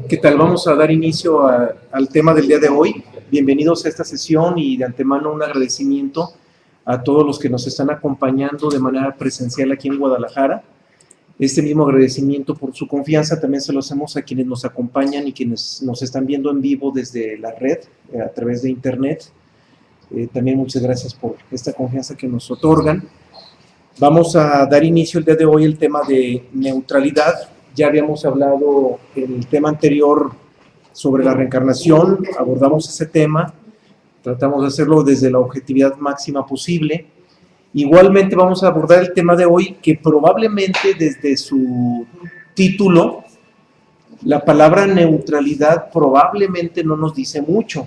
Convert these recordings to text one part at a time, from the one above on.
¿Qué tal? Vamos a dar inicio al tema del día de hoy. Bienvenidos a esta sesión y de antemano un agradecimiento a todos los que nos están acompañando de manera presencial aquí en Guadalajara. Este mismo agradecimiento por su confianza también se lo hacemos a quienes nos acompañan y quienes nos están viendo en vivo desde la red, a través de internet. También muchas gracias por esta confianza que nos otorgan. Vamos a dar inicio el día de hoy al tema de neutralidad. Ya habíamos hablado en el tema anterior sobre la reencarnación, abordamos ese tema, tratamos de hacerlo desde la objetividad máxima posible. Igualmente vamos a abordar el tema de hoy que probablemente desde su título, la palabra neutralidad probablemente no nos dice mucho.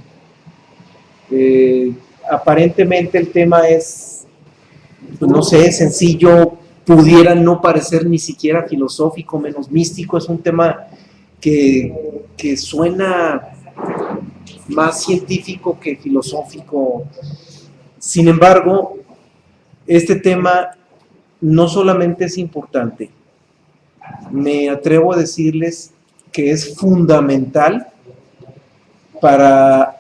Aparentemente el tema es, pues no sé, sencillo, pudiera no parecer ni siquiera filosófico, menos místico. Es un tema que suena más científico que filosófico. Sin embargo, este tema no solamente es importante, me atrevo a decirles que es fundamental para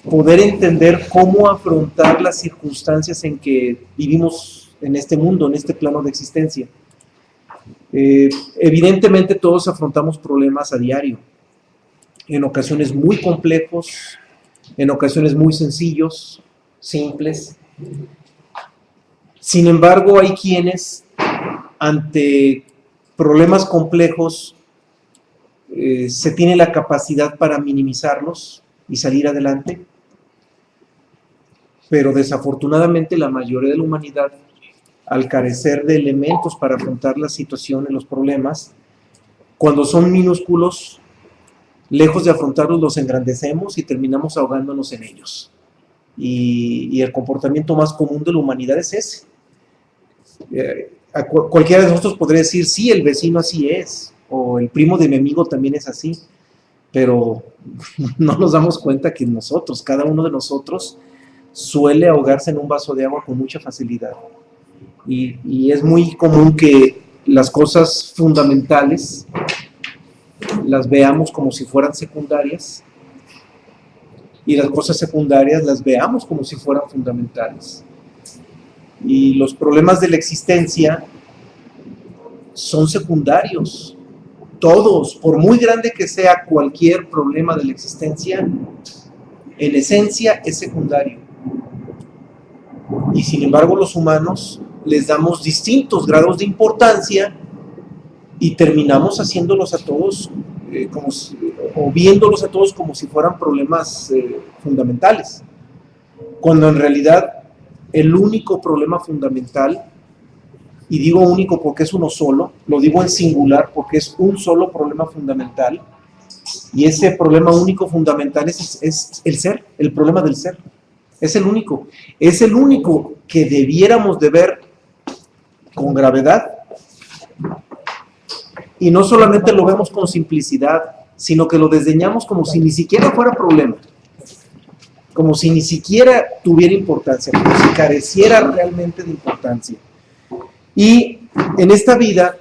poder entender cómo afrontar las circunstancias en que vivimos en este mundo, en este plano de existencia. Evidentemente todos afrontamos problemas a diario, en ocasiones muy complejos, en ocasiones muy sencillos, simples. Sin embargo, hay quienes ante problemas complejos se tiene la capacidad para minimizarlos y salir adelante, pero desafortunadamente la mayoría de la humanidad, al carecer de elementos para afrontar la situación y los problemas, cuando son minúsculos, lejos de afrontarlos, los engrandecemos y terminamos ahogándonos en ellos. Y el comportamiento más común de la humanidad es ese. Cualquiera de nosotros podría decir, sí, el vecino así es, o el primo de mi amigo también es así, pero no nos damos cuenta que nosotros, cada uno de nosotros, suele ahogarse en un vaso de agua con mucha facilidad. Y es muy común que las cosas fundamentales las veamos como si fueran secundarias y las cosas secundarias las veamos como si fueran fundamentales. Y los problemas de la existencia son secundarios. Todos, por muy grande que sea cualquier problema de la existencia, en esencia es secundario. Y sin embargo los humanos les damos distintos grados de importancia y terminamos haciéndolos a todos o viéndolos a todos como si fueran problemas fundamentales, cuando en realidad el único problema fundamental, y digo único porque es uno solo, lo digo en singular porque es un solo problema fundamental, y ese problema único fundamental es el ser, el problema del ser. Es el único que debiéramos de ver con gravedad, y no solamente lo vemos con simplicidad, sino que lo desdeñamos como si ni siquiera fuera problema, como si ni siquiera tuviera importancia, como si careciera realmente de importancia. Y en esta vida,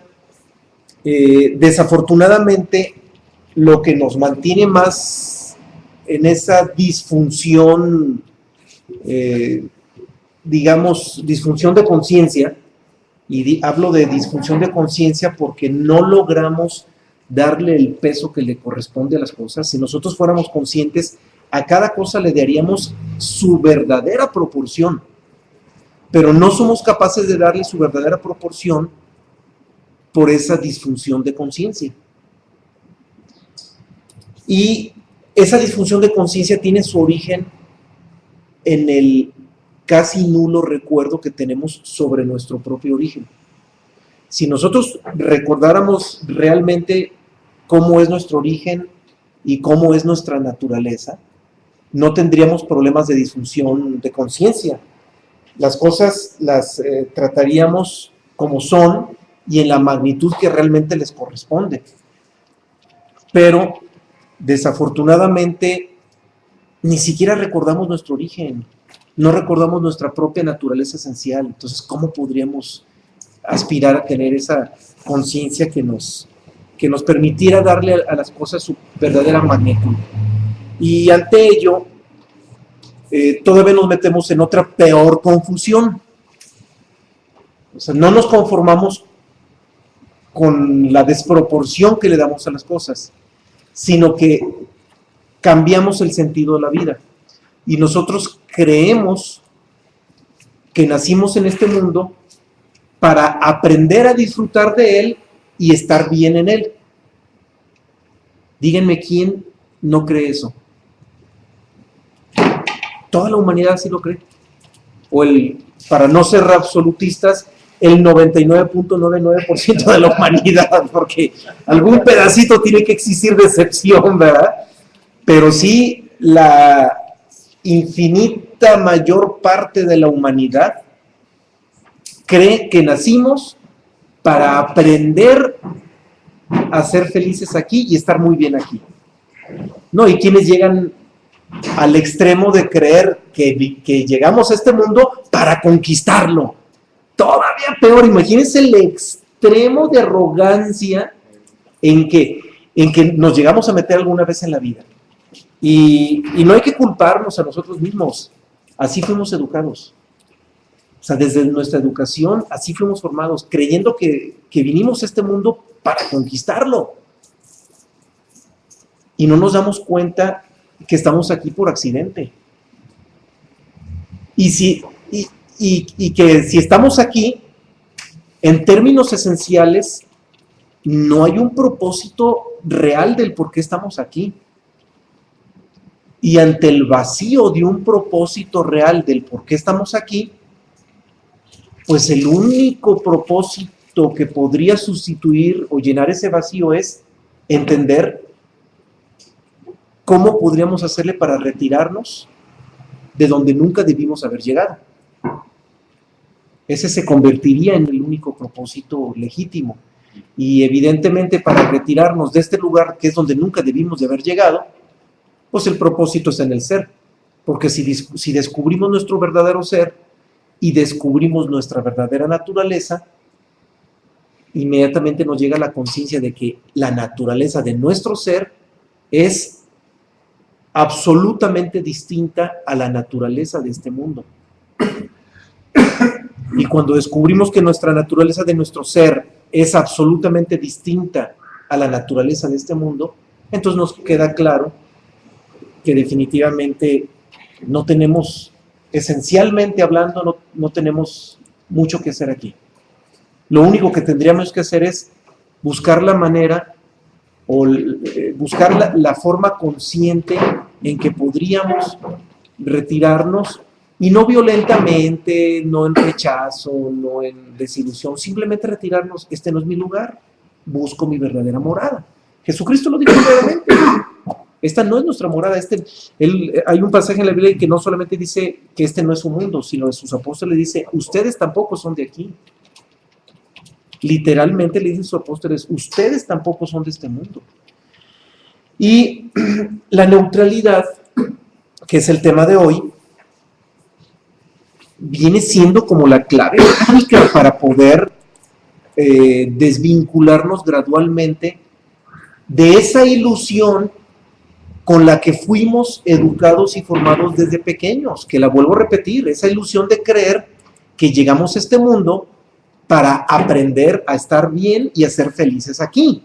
desafortunadamente, lo que nos mantiene más en esa disfunción, digamos, disfunción de conciencia, y hablo de disfunción de conciencia porque no logramos darle el peso que le corresponde a las cosas. Si nosotros fuéramos conscientes, a cada cosa le daríamos su verdadera proporción, pero no somos capaces de darle su verdadera proporción por esa disfunción de conciencia. Y esa disfunción de conciencia tiene su origen en el casi nulo recuerdo que tenemos sobre nuestro propio origen. Si nosotros recordáramos realmente cómo es nuestro origen y cómo es nuestra naturaleza, no tendríamos problemas de disfunción de conciencia. Las cosas las trataríamos como son y en la magnitud que realmente les corresponde. Pero desafortunadamente ni siquiera recordamos nuestro origen. No recordamos nuestra propia naturaleza esencial. Entonces, ¿cómo podríamos aspirar a tener esa conciencia que nos que nos permitiera darle a las cosas su verdadera magnitud. Y ante ello, todavía nos metemos en otra peor confusión. O sea, no nos conformamos con la desproporción que le damos a las cosas, sino que cambiamos el sentido de la vida. Y nosotros creemos que nacimos en este mundo para aprender a disfrutar de él y estar bien en él. Díganme quién no cree eso. Toda la humanidad sí lo cree. O para no ser absolutistas, el 99.99% de la humanidad, porque algún pedacito tiene que existir de excepción, ¿verdad? Pero sí, la infinita mayor parte de la humanidad cree que nacimos para aprender a ser felices aquí y estar muy bien aquí. No, y quienes llegan al extremo de creer que llegamos a este mundo para conquistarlo. Todavía peor, imagínense el extremo de arrogancia en que nos llegamos a meter alguna vez en la vida. Y no hay que culparnos a nosotros mismos, así fuimos educados. O sea, desde nuestra educación, así fuimos formados, creyendo que vinimos a este mundo para conquistarlo. Y no nos damos cuenta que estamos aquí por accidente. Y que si estamos aquí, en términos esenciales, no hay un propósito real del por qué estamos aquí. Y ante el vacío de un propósito real del por qué estamos aquí, pues el único propósito que podría sustituir o llenar ese vacío es entender cómo podríamos hacerle para retirarnos de donde nunca debimos haber llegado. Ese se convertiría en el único propósito legítimo. Y evidentemente para retirarnos de este lugar, que es donde nunca debimos de haber llegado, pues el propósito es en el ser. Porque si descubrimos nuestro verdadero ser y descubrimos nuestra verdadera naturaleza, inmediatamente nos llega la conciencia de que la naturaleza de nuestro ser es absolutamente distinta a la naturaleza de este mundo. Y cuando descubrimos que nuestra naturaleza de nuestro ser es absolutamente distinta a la naturaleza de este mundo, entonces nos queda claro que definitivamente no tenemos, esencialmente hablando, no tenemos mucho que hacer aquí. Lo único que tendríamos que hacer es buscar la manera o buscar la forma consciente en que podríamos retirarnos, y no violentamente, no en rechazo, no en desilusión, simplemente retirarnos. Este no es mi lugar, busco mi verdadera morada. Jesucristo lo dijo claramente. Esta no es nuestra morada. Hay un pasaje en la Biblia que no solamente dice que este no es su mundo, sino que sus apóstoles dice, ustedes tampoco son de aquí. Literalmente le dicen sus apóstoles, ustedes tampoco son de este mundo. Y la neutralidad, que es el tema de hoy, viene siendo como la clave única para poder desvincularnos gradualmente de esa ilusión con la que fuimos educados y formados desde pequeños, que la vuelvo a repetir, esa ilusión de creer que llegamos a este mundo para aprender a estar bien y a ser felices aquí.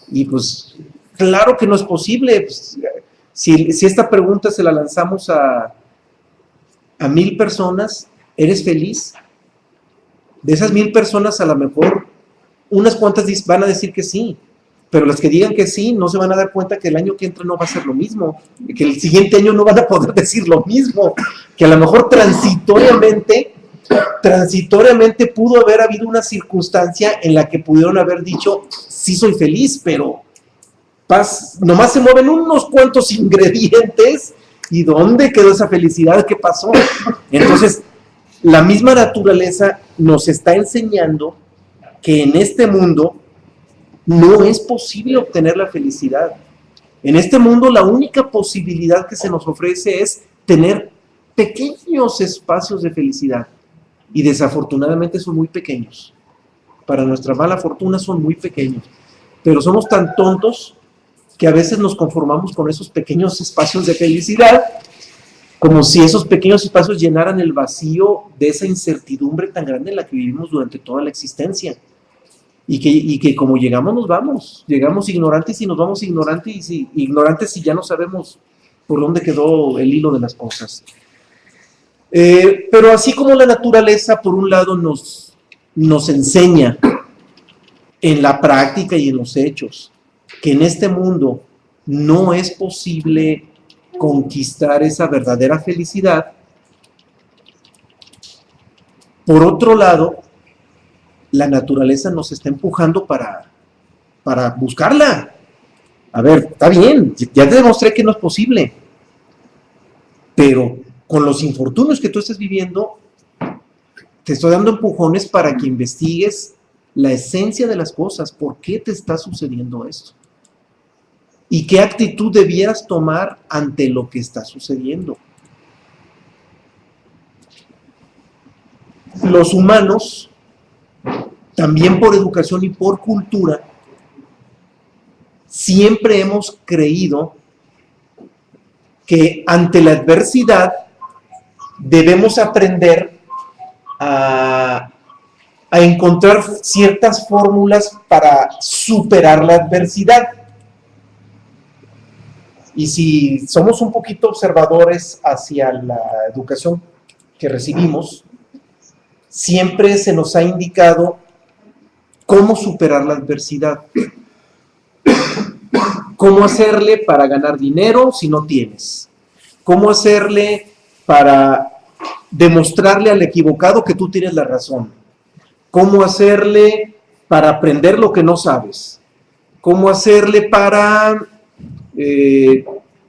Y pues, claro que no es posible. Pues, si esta pregunta se la lanzamos a 1000 personas, ¿eres feliz? De esas 1000 personas, a lo mejor unas cuantas van a decir que sí, pero las que digan que sí, no se van a dar cuenta que el año que entra no va a ser lo mismo, que el siguiente año no van a poder decir lo mismo, que a lo mejor transitoriamente pudo haber habido una circunstancia en la que pudieron haber dicho, sí soy feliz, pero nomás se mueven unos cuantos ingredientes. ¿Y dónde quedó esa felicidad? ¿Qué pasó? Entonces, la misma naturaleza nos está enseñando que en este mundo no es posible obtener la felicidad. En este mundo la única posibilidad que se nos ofrece es tener pequeños espacios de felicidad. Y desafortunadamente son muy pequeños. Para nuestra mala fortuna son muy pequeños. pero somos tan tontos que a veces nos conformamos con esos pequeños espacios de felicidad, como si esos pequeños espacios llenaran el vacío de esa incertidumbre tan grande en la que vivimos durante toda la existencia. Y que como llegamos, nos vamos. Llegamos ignorantes y nos vamos ignorantes y ya no sabemos por dónde quedó el hilo de las cosas. Pero así como la naturaleza, por un lado, nos enseña en la práctica y en los hechos que en este mundo no es posible conquistar esa verdadera felicidad, por otro lado, la naturaleza nos está empujando para buscarla. A ver, está bien, ya te demostré que no es posible, pero con los infortunios que tú estás viviendo, te estoy dando empujones para que investigues la esencia de las cosas. ¿Por qué te está sucediendo esto? ¿Y qué actitud debieras tomar ante lo que está sucediendo? Los humanos, también por educación y por cultura, siempre hemos creído que ante la adversidad debemos aprender a encontrar ciertas fórmulas para superar la adversidad. Y si somos un poquito observadores hacia la educación que recibimos, siempre se nos ha indicado cómo superar la adversidad. Cómo hacerle para ganar dinero si no tienes. Cómo hacerle para demostrarle al equivocado que tú tienes la razón. Cómo hacerle para aprender lo que no sabes. Cómo hacerle para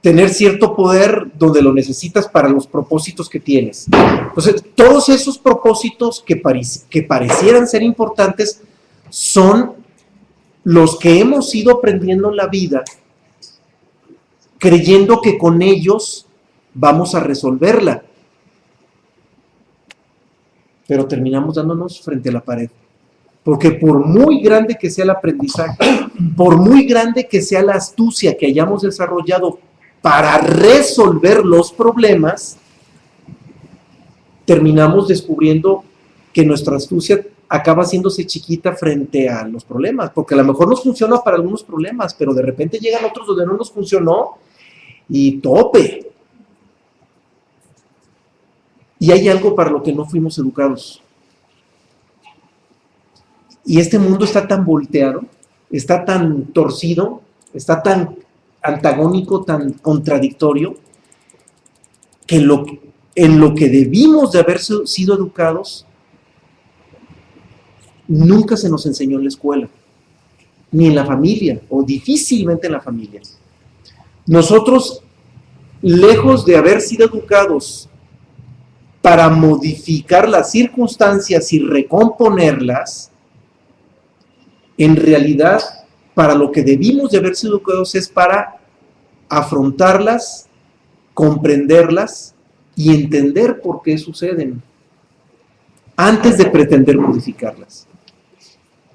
tener cierto poder donde lo necesitas para los propósitos que tienes. Entonces, todos esos propósitos que parecieran ser importantes son los que hemos ido aprendiendo en la vida, creyendo que con ellos vamos a resolverla. Pero terminamos dándonos frente a la pared. Porque por muy grande que sea el aprendizaje, por muy grande que sea la astucia que hayamos desarrollado para resolver los problemas, terminamos descubriendo que nuestra astucia acaba haciéndose chiquita frente a los problemas, porque a lo mejor nos funciona para algunos problemas, pero de repente llegan otros donde no nos funcionó y tope. Y hay algo para lo que no fuimos educados. Y este mundo está tan volteado, está tan torcido, está tan antagónico, tan contradictorio, que en lo que debimos de haber sido educados, nunca se nos enseñó en la escuela, ni en la familia, o difícilmente en la familia. Nosotros, lejos de haber sido educados para modificar las circunstancias y recomponerlas, en realidad, para lo que debimos de haber sido educados es para afrontarlas, comprenderlas y entender por qué suceden, antes de pretender modificarlas.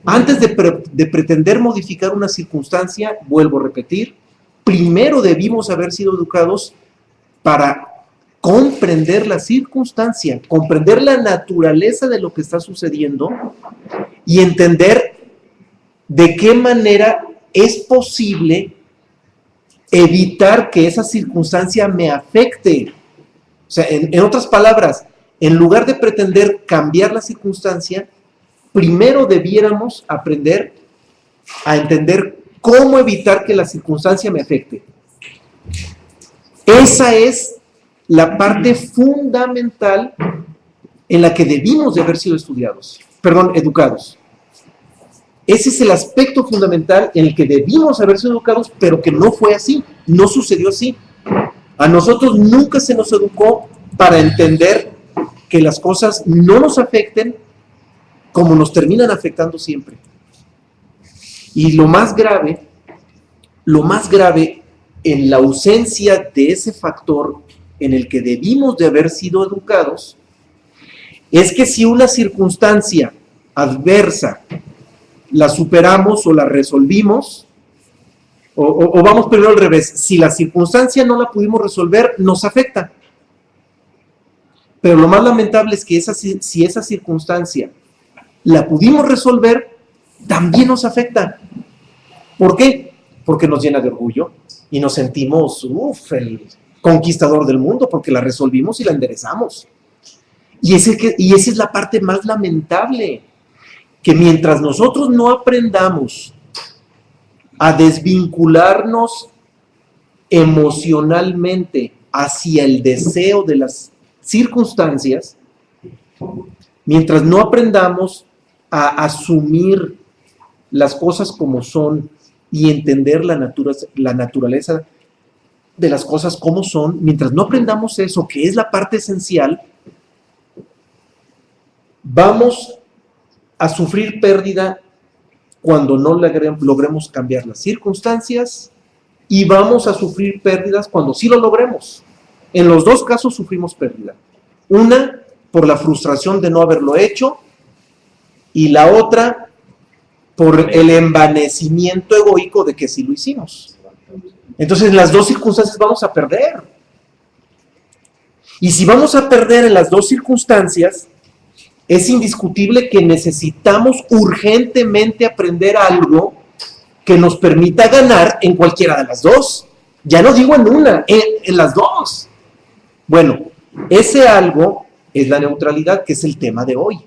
Antes de pretender modificar una circunstancia, vuelvo a repetir, primero debimos haber sido educados para comprender la circunstancia, comprender la naturaleza de lo que está sucediendo y entender de qué manera es posible evitar que esa circunstancia me afecte. O sea, en otras palabras, en lugar de pretender cambiar la circunstancia, primero debiéramos aprender a entender cómo evitar que la circunstancia me afecte. Esa es la parte fundamental en la que debimos de haber sido educados. Ese es el aspecto fundamental en el que debimos haber sido educados, pero que no fue así, no sucedió así. A nosotros nunca se nos educó para entender que las cosas no nos afecten como nos terminan afectando siempre. Y lo más grave en la ausencia de ese factor en el que debimos de haber sido educados, es que si una circunstancia adversa la superamos o la resolvimos, o vamos primero al revés, si la circunstancia no la pudimos resolver, nos afecta. Pero lo más lamentable es que si esa circunstancia la pudimos resolver, también nos afecta. ¿Por qué? Porque nos llena de orgullo y nos sentimos, el conquistador del mundo, porque la resolvimos y la enderezamos. Y esa es la parte más lamentable, que mientras nosotros no aprendamos a desvincularnos emocionalmente hacia el deseo de las circunstancias, mientras no aprendamos a asumir las cosas como son y entender la naturaleza de las cosas como son, mientras no aprendamos eso, que es la parte esencial, vamos a sufrir pérdida cuando no logremos cambiar las circunstancias, y vamos a sufrir pérdidas cuando sí lo logremos. En los dos casos sufrimos pérdida. Una, por la frustración de no haberlo hecho, y la otra, por el envanecimiento egoico de que sí lo hicimos. Entonces, en las dos circunstancias vamos a perder. Y si vamos a perder en las dos circunstancias, es indiscutible que necesitamos urgentemente aprender algo que nos permita ganar en cualquiera de las dos. Ya no digo en una, en las dos. Bueno, ese algo es la neutralidad, que es el tema de hoy.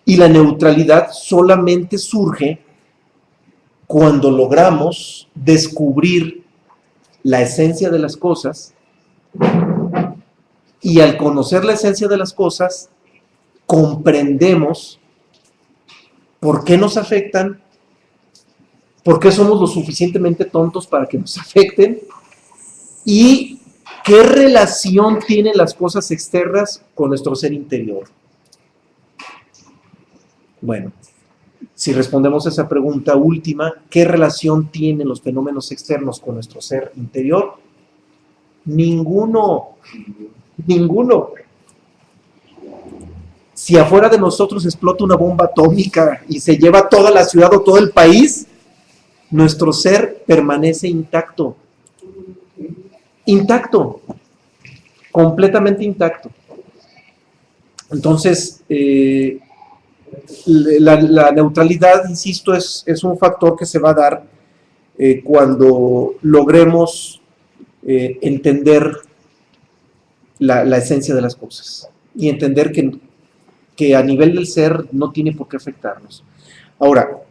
Y la neutralidad solamente surge cuando logramos descubrir la esencia de las cosas, y al conocer la esencia de las cosas, comprendemos por qué nos afectan, por qué somos lo suficientemente tontos para que nos afecten, y qué relación tienen las cosas externas con nuestro ser interior. Bueno, si respondemos a esa pregunta última, ¿qué relación tienen los fenómenos externos con nuestro ser interior? Ninguno. Si afuera de nosotros explota una bomba atómica y se lleva toda la ciudad o todo el país, nuestro ser permanece intacto. Intacto. Completamente intacto. Entonces, la neutralidad, insisto, es un factor que se va a dar cuando logremos entender la esencia de las cosas y entender que a nivel del ser no tiene por qué afectarnos. Ahora,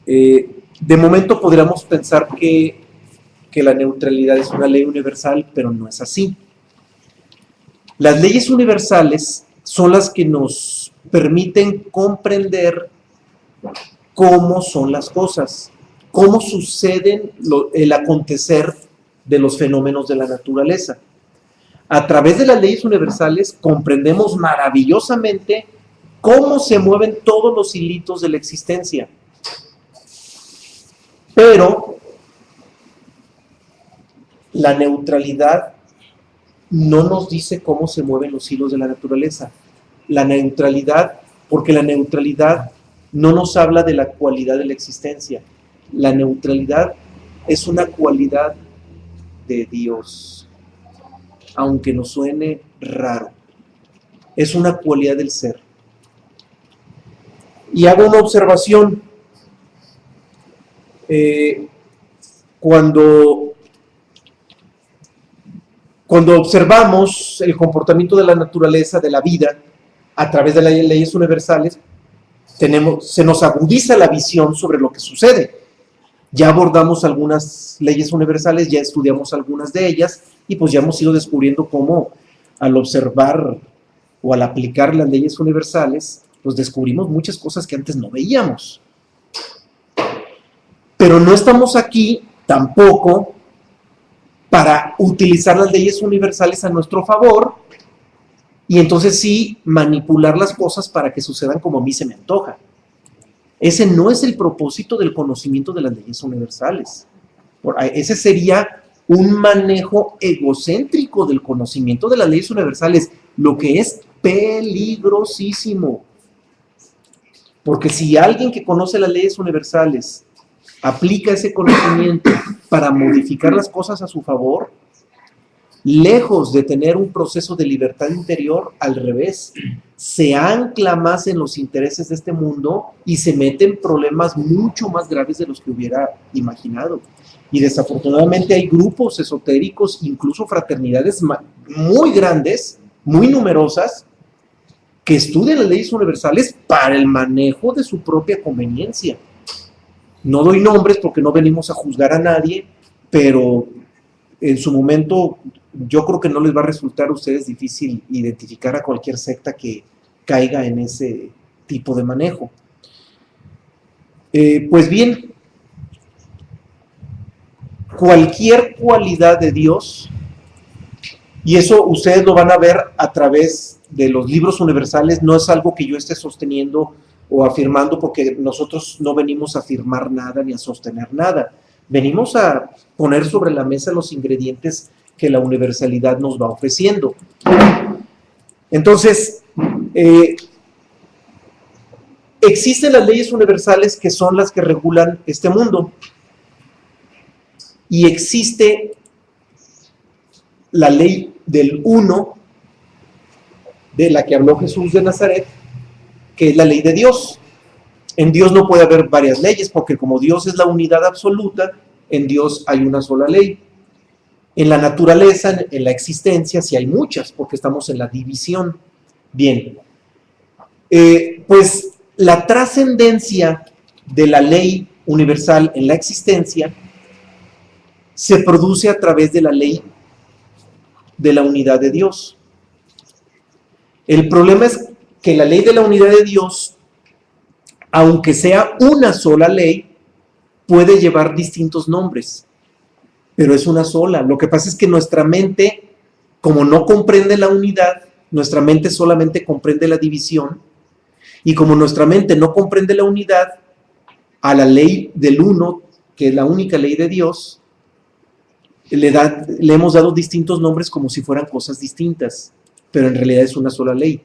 de momento podríamos pensar que la neutralidad es una ley universal, pero no es así. Las leyes universales son las que nos permiten comprender cómo son las cosas, cómo suceden el acontecer de los fenómenos de la naturaleza. A través de las leyes universales comprendemos maravillosamente cómo se mueven todos los hilitos de la existencia. Pero la neutralidad no nos dice cómo se mueven los hilos de la naturaleza. La neutralidad, porque la neutralidad no nos habla de la cualidad de la existencia. La neutralidad es una cualidad de Dios, aunque nos suene raro. Es una cualidad del ser. Y hago una observación. Cuando observamos el comportamiento de la naturaleza, de la vida, a través de las leyes universales, se nos agudiza la visión sobre lo que sucede. Ya abordamos algunas leyes universales, ya estudiamos algunas de ellas, y pues ya hemos ido descubriendo cómo al observar o al aplicar las leyes universales, pues descubrimos muchas cosas que antes no veíamos. Pero no estamos aquí tampoco para utilizar las leyes universales a nuestro favor y entonces sí manipular las cosas para que sucedan como a mí se me antoja. Ese no es el propósito del conocimiento de las leyes universales. Ese sería un manejo egocéntrico del conocimiento de las leyes universales, lo que es peligrosísimo. Porque si alguien que conoce las leyes universales aplica ese conocimiento para modificar las cosas a su favor, lejos de tener un proceso de libertad interior, al revés, se ancla más en los intereses de este mundo y se mete en problemas mucho más graves de los que hubiera imaginado. Y desafortunadamente hay grupos esotéricos, incluso fraternidades muy grandes, muy numerosas, que estudian las leyes universales para el manejo de su propia conveniencia. No doy nombres porque no venimos a juzgar a nadie, pero en su momento yo creo que no les va a resultar a ustedes difícil identificar a cualquier secta que caiga en ese tipo de manejo. Pues bien, cualquier cualidad de Dios, y eso ustedes lo van a ver a través de los libros universales, no es algo que yo esté sosteniendo o afirmando, porque nosotros no venimos a afirmar nada ni a sostener nada. Venimos a poner sobre la mesa los ingredientes que la universalidad nos va ofreciendo. Entonces, existen las leyes universales que son las que regulan este mundo. Y existe la ley del uno, de la que habló Jesús de Nazaret, que es la ley de Dios. En Dios no puede haber varias leyes, porque como Dios es la unidad absoluta, en Dios hay una sola ley. En la naturaleza, en la existencia, sí hay muchas, porque estamos en la división. Bien, pues la trascendencia de la ley universal en la existencia se produce a través de la ley de la unidad de Dios. El problema es que la ley de la unidad de Dios, aunque sea una sola ley, puede llevar distintos nombres, pero es una sola. Lo que pasa es que nuestra mente, como no comprende la unidad, nuestra mente solamente comprende la división, y como nuestra mente no comprende la unidad, a la ley del uno, que es la única ley de Dios, le hemos dado distintos nombres como si fueran cosas distintas, pero en realidad es una sola ley.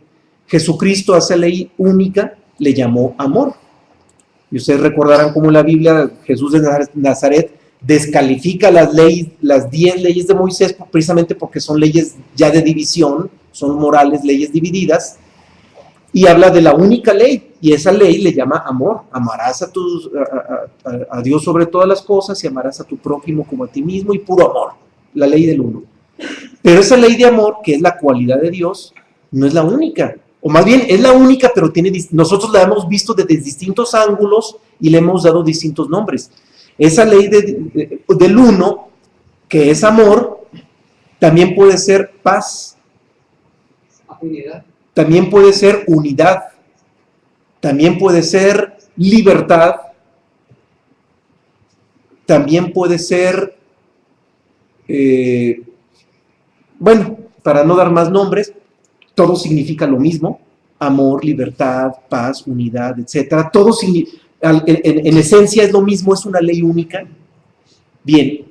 Jesucristo a esa ley única le llamó amor. Y ustedes recordarán cómo en la Biblia Jesús de Nazaret descalifica las 10 leyes de Moisés precisamente porque son leyes ya de división, son morales, leyes divididas, y habla de la única ley, y esa ley le llama amor. Amarás a Dios sobre todas las cosas y amarás a tu prójimo como a ti mismo, y puro amor, la ley del uno. Pero esa ley de amor, que es la cualidad de Dios, no es la única, o más bien es la única, pero nosotros la hemos visto desde distintos ángulos y le hemos dado distintos nombres. Esa ley del uno, que es amor, también puede ser paz, unidad. También puede ser unidad, también puede ser libertad, también puede ser, bueno, para no dar más nombres, todo significa lo mismo: amor, libertad, paz, unidad, etc. Todo en esencia es lo mismo, es una ley única. Bien,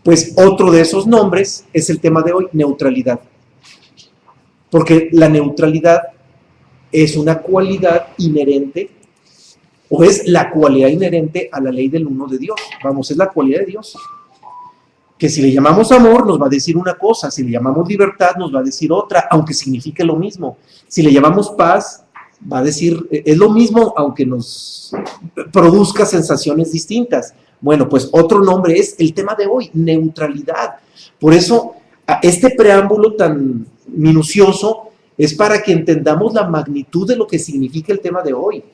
pues otro de esos nombres es el tema de hoy: neutralidad. Porque la neutralidad es una cualidad inherente, o es la cualidad inherente a la ley del uno de Dios. Vamos, es la cualidad de Dios. Que si le llamamos amor, nos va a decir una cosa; si le llamamos libertad, nos va a decir otra, aunque signifique lo mismo. Si le llamamos paz, va a decir, es lo mismo, aunque nos produzca sensaciones distintas. Bueno, pues otro nombre es el tema de hoy: neutralidad. Por eso, este preámbulo tan minucioso es para que entendamos la magnitud de lo que significa el tema de hoy.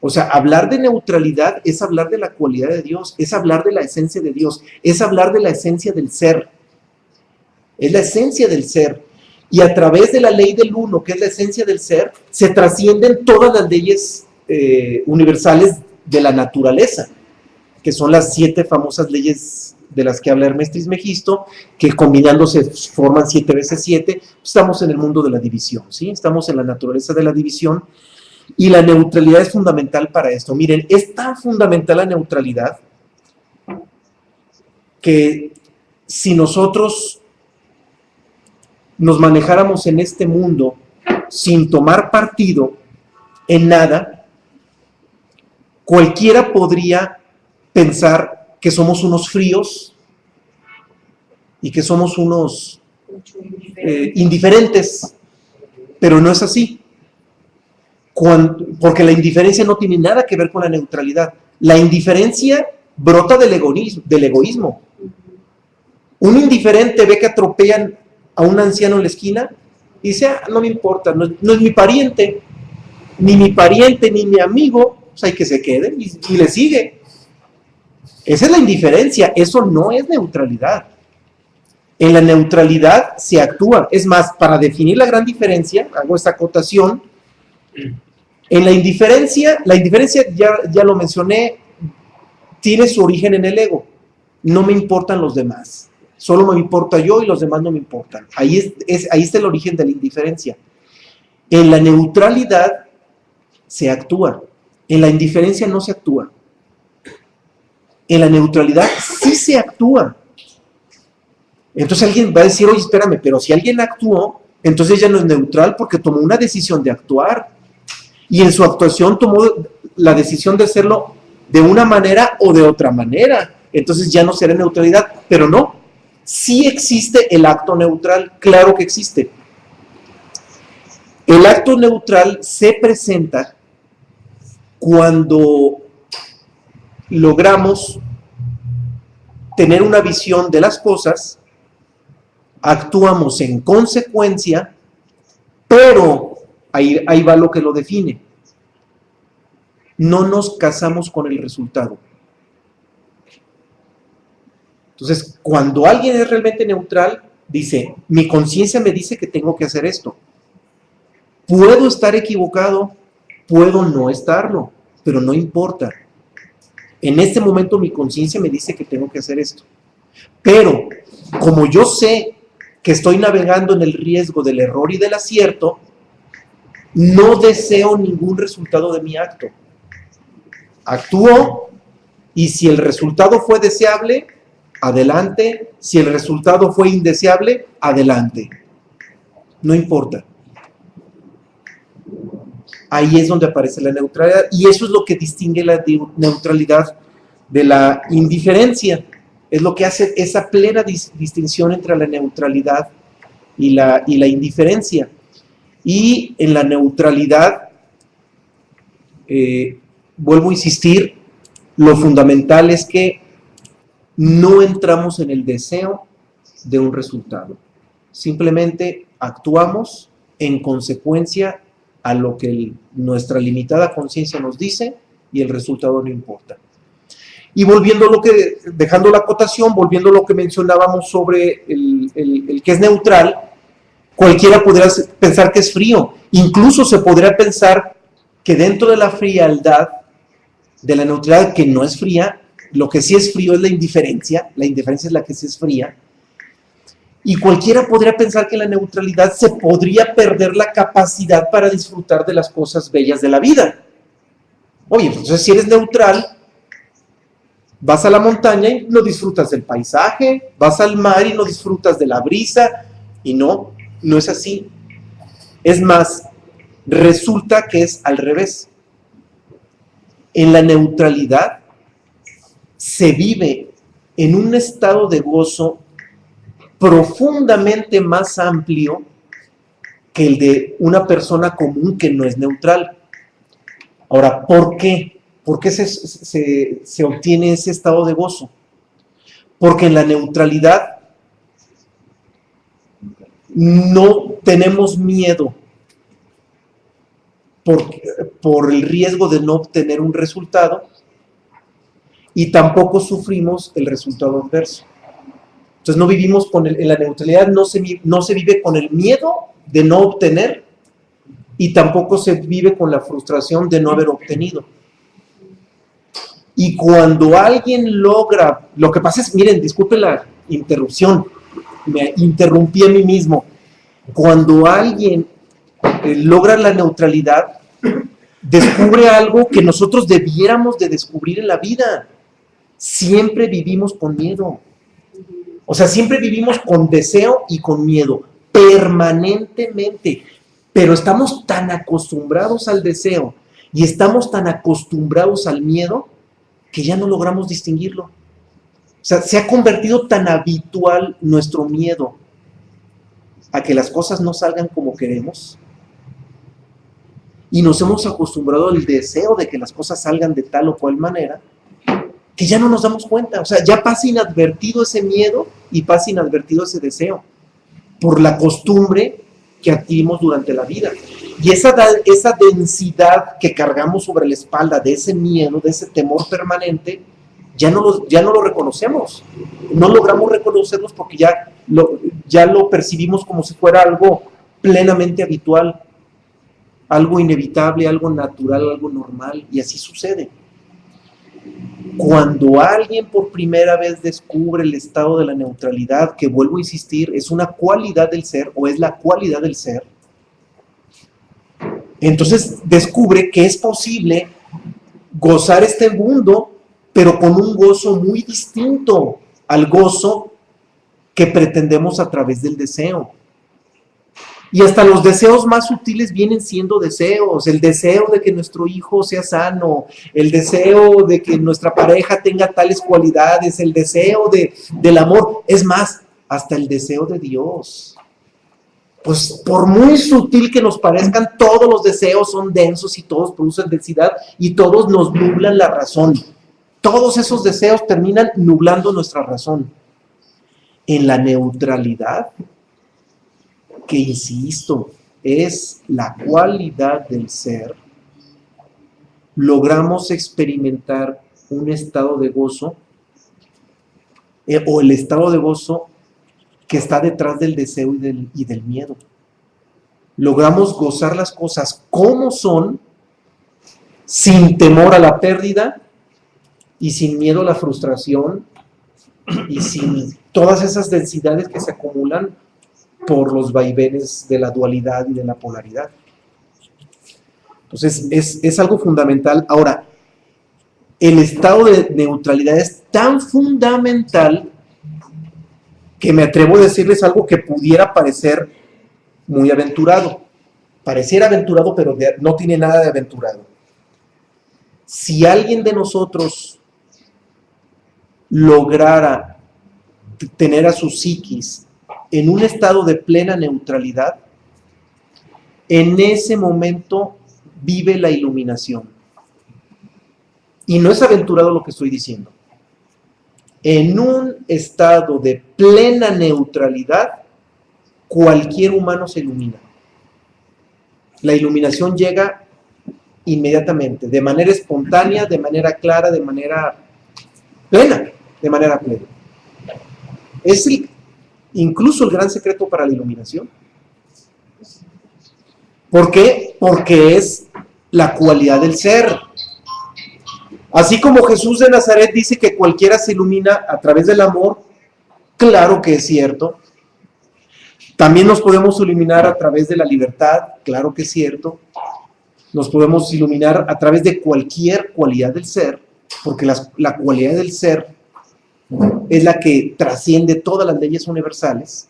O sea, hablar de neutralidad es hablar de la cualidad de Dios, es hablar de la esencia de Dios, es hablar de la esencia del ser. Es la esencia del ser. Y a través de la ley del uno, que es la esencia del ser, se trascienden todas las leyes universales de la naturaleza, que son las 7 famosas leyes de las que habla Hermes Trismegisto, que combinándose forman 7 veces 7. Estamos en el mundo de la división, ¿sí? Estamos en la naturaleza de la división, y la neutralidad es fundamental para esto. Miren, es tan fundamental la neutralidad que si nosotros nos manejáramos en este mundo sin tomar partido en nada, Cualquiera podría pensar que somos unos fríos y que somos unos indiferentes, pero no es así. Porque la indiferencia no tiene nada que ver con la neutralidad. La indiferencia brota del egoísmo. Un indiferente ve que atropellan a un anciano en la esquina y dice, no me importa, no es mi pariente, ni mi amigo, pues hay que se quede y le sigue. Esa es la indiferencia, eso no es neutralidad. En la neutralidad se actúa. Es más, para definir la gran diferencia, hago esta acotación, en la indiferencia ya lo mencioné, tiene su origen en el ego. No me importan los demás, solo me importa yo y los demás no me importan. Ahí está el origen de la indiferencia. En la neutralidad se actúa, en la indiferencia no se actúa. En la neutralidad sí se actúa. Entonces alguien va a decir, oye, espérame, pero si alguien actuó, entonces ya no es neutral porque tomó una decisión de actuar. Y en su actuación tomó la decisión de hacerlo de una manera o de otra manera. Entonces ya no será neutralidad, pero no. Sí existe el acto neutral, claro que existe. El acto neutral se presenta cuando logramos tener una visión de las cosas, actuamos en consecuencia, pero ahí va lo que lo define. No nos casamos con el resultado. Entonces, cuando alguien es realmente neutral, dice, mi conciencia me dice que tengo que hacer esto. Puedo estar equivocado, puedo no estarlo, pero no importa. En este momento mi conciencia me dice que tengo que hacer esto. Pero, como yo sé que estoy navegando en el riesgo del error y del acierto, no deseo ningún resultado de mi acto. Actúo y si el resultado fue deseable, adelante. Si el resultado fue indeseable, adelante. No importa. Ahí es donde aparece la neutralidad y eso es lo que distingue la neutralidad de la indiferencia. Es lo que hace esa plena distinción entre la neutralidad y la indiferencia. Y en la neutralidad, vuelvo a insistir, lo fundamental es que no entramos en el deseo de un resultado. Simplemente actuamos en consecuencia a lo que nuestra limitada conciencia nos dice y el resultado no importa. Y dejando la acotación, volviendo a lo que mencionábamos sobre el que es neutral, cualquiera podría pensar que es frío. Incluso se podría pensar que dentro de la frialdad, de la neutralidad que no es fría, lo que sí es frío es la indiferencia es la que sí es fría. Y cualquiera podría pensar que en la neutralidad se podría perder la capacidad para disfrutar de las cosas bellas de la vida. Oye, entonces si eres neutral, vas a la montaña y no disfrutas del paisaje, vas al mar y no disfrutas de la brisa, y no es así. Es más, resulta que es al revés. En la neutralidad se vive en un estado de gozo profundamente más amplio que el de una persona común que no es neutral. Ahora, ¿por qué? ¿Por qué se obtiene ese estado de gozo? Porque en la neutralidad no tenemos miedo por el riesgo de no obtener un resultado y tampoco sufrimos el resultado adverso. Entonces no vivimos en la neutralidad, no se vive con el miedo de no obtener y tampoco se vive con la frustración de no haber obtenido. Y cuando alguien logra, lo que pasa es, miren, disculpen la interrupción, me interrumpí a mí mismo. Cuando alguien logra la neutralidad, descubre algo que nosotros debiéramos de descubrir en la vida. Siempre vivimos con miedo. O sea, siempre vivimos con deseo y con miedo, permanentemente. Pero estamos tan acostumbrados al deseo Y estamos tan acostumbrados al miedo que ya no logramos distinguirlo. O sea, se ha convertido tan habitual nuestro miedo a que las cosas no salgan como queremos, y nos hemos acostumbrado al deseo de que las cosas salgan de tal o cual manera, que ya no nos damos cuenta. O sea, ya pasa inadvertido ese miedo y pasa inadvertido ese deseo, por la costumbre que adquirimos durante la vida. Y esa densidad que cargamos sobre la espalda de ese miedo, de ese temor permanente, ya no lo reconocemos. No logramos reconocerlos porque ya lo percibimos como si fuera algo plenamente habitual, algo inevitable, algo natural, algo normal, y así sucede. Cuando alguien por primera vez descubre el estado de la neutralidad, que vuelvo a insistir, es una cualidad del ser, o es la cualidad del ser, entonces descubre que es posible gozar este mundo, pero con un gozo muy distinto al gozo que pretendemos a través del deseo. Y hasta los deseos más sutiles vienen siendo deseos. El deseo de que nuestro hijo sea sano, el deseo de que nuestra pareja tenga tales cualidades, el deseo del amor. Es más, hasta el deseo de Dios. Pues por muy sutil que nos parezcan, todos los deseos son densos y todos producen densidad y todos nos nublan la razón. Todos esos deseos terminan nublando nuestra razón. En la neutralidad, que insisto, es la cualidad del ser, logramos experimentar un estado de gozo, o el estado de gozo que está detrás del deseo y del miedo. Logramos gozar las cosas como son, sin temor a la pérdida y sin miedo a la frustración y sin todas esas densidades que se acumulan por los vaivenes de la dualidad y de la polaridad. Entonces, es algo fundamental. Ahora, el estado de neutralidad es tan fundamental que me atrevo a decirles algo que pudiera parecer muy aventurado. Pareciera aventurado, pero no tiene nada de aventurado. Si alguien de nosotros lograra tener a su psiquis en un estado de plena neutralidad, en ese momento vive la iluminación. Y no es aventurado lo que estoy diciendo. En un estado de plena neutralidad, cualquier humano se ilumina. La iluminación llega inmediatamente, de manera espontánea, de manera clara, de manera plena, Es incluso el gran secreto para la iluminación. ¿Por qué? Porque es la cualidad del ser. Así como Jesús de Nazaret dice que cualquiera se ilumina a través del amor, claro que es cierto. También nos podemos iluminar a través de la libertad, claro que es cierto. Nos podemos iluminar a través de cualquier cualidad del ser, porque la cualidad del ser es la que trasciende todas las leyes universales.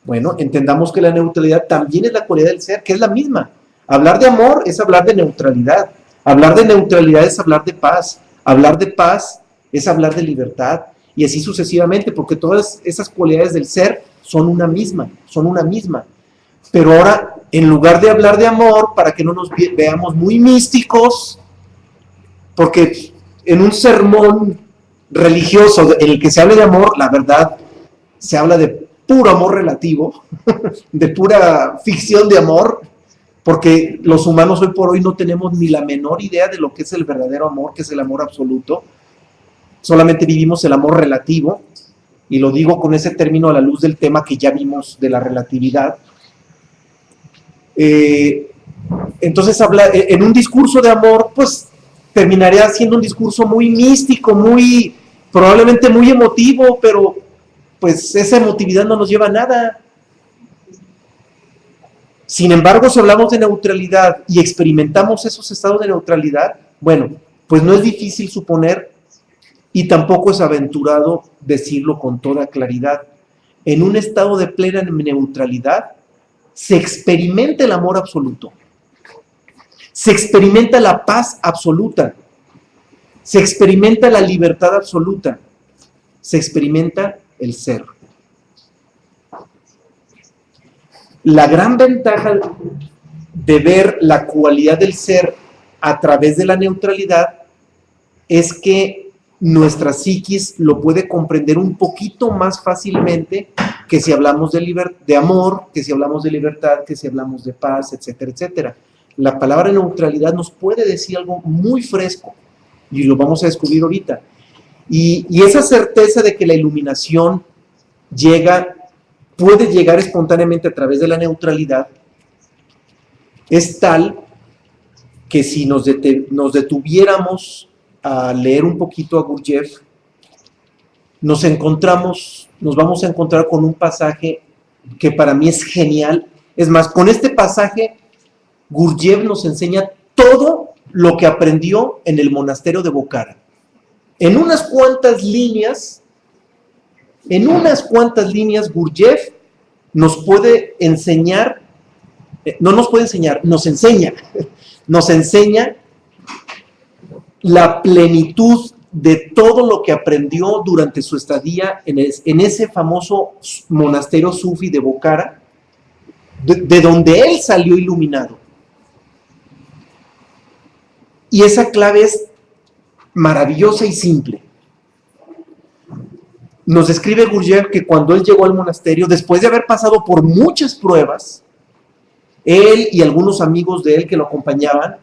Bueno, entendamos que la neutralidad también es la cualidad del ser, que es la misma. Hablar de amor es hablar de neutralidad. Hablar de neutralidad es hablar de paz. Hablar de paz es hablar de libertad. Y así sucesivamente, porque todas esas cualidades del ser son una misma. Pero ahora, en lugar de hablar de amor, para que no nos veamos muy místicos, porque en un sermón religioso en el que se hable de amor, la verdad, se habla de puro amor relativo, de pura ficción de amor, porque los humanos hoy por hoy no tenemos ni la menor idea de lo que es el verdadero amor, que es el amor absoluto. Solamente vivimos el amor relativo, y lo digo con ese término a la luz del tema que ya vimos de la relatividad. Entonces, en un discurso de amor, pues terminaría siendo un discurso muy místico, probablemente muy emotivo, pero pues esa emotividad no nos lleva a nada. Sin embargo, si hablamos de neutralidad y experimentamos esos estados de neutralidad, bueno, pues no es difícil suponer y tampoco es aventurado decirlo con toda claridad. En un estado de plena neutralidad se experimenta el amor absoluto. Se experimenta la paz absoluta, se experimenta la libertad absoluta, se experimenta el ser. La gran ventaja de ver la cualidad del ser a través de la neutralidad es que nuestra psiquis lo puede comprender un poquito más fácilmente que si hablamos de amor, que si hablamos de libertad, que si hablamos de paz, etcétera, etcétera. La palabra neutralidad nos puede decir algo muy fresco y lo vamos a descubrir ahorita. Y esa certeza de que la iluminación puede llegar espontáneamente a través de la neutralidad es tal que si nos detuviéramos a leer un poquito a Gurdjieff, nos vamos a encontrar con un pasaje que para mí es genial. Es más, con este pasaje Gurdjieff nos enseña todo lo que aprendió en el monasterio de Bokhara. En unas cuantas líneas Gurdjieff nos puede enseñar, nos enseña la plenitud de todo lo que aprendió durante su estadía en ese famoso monasterio sufi de Bokhara, de donde él salió iluminado. Y esa clave es maravillosa y simple. Nos describe Gurdjieff que cuando él llegó al monasterio, después de haber pasado por muchas pruebas, él y algunos amigos de él que lo acompañaban,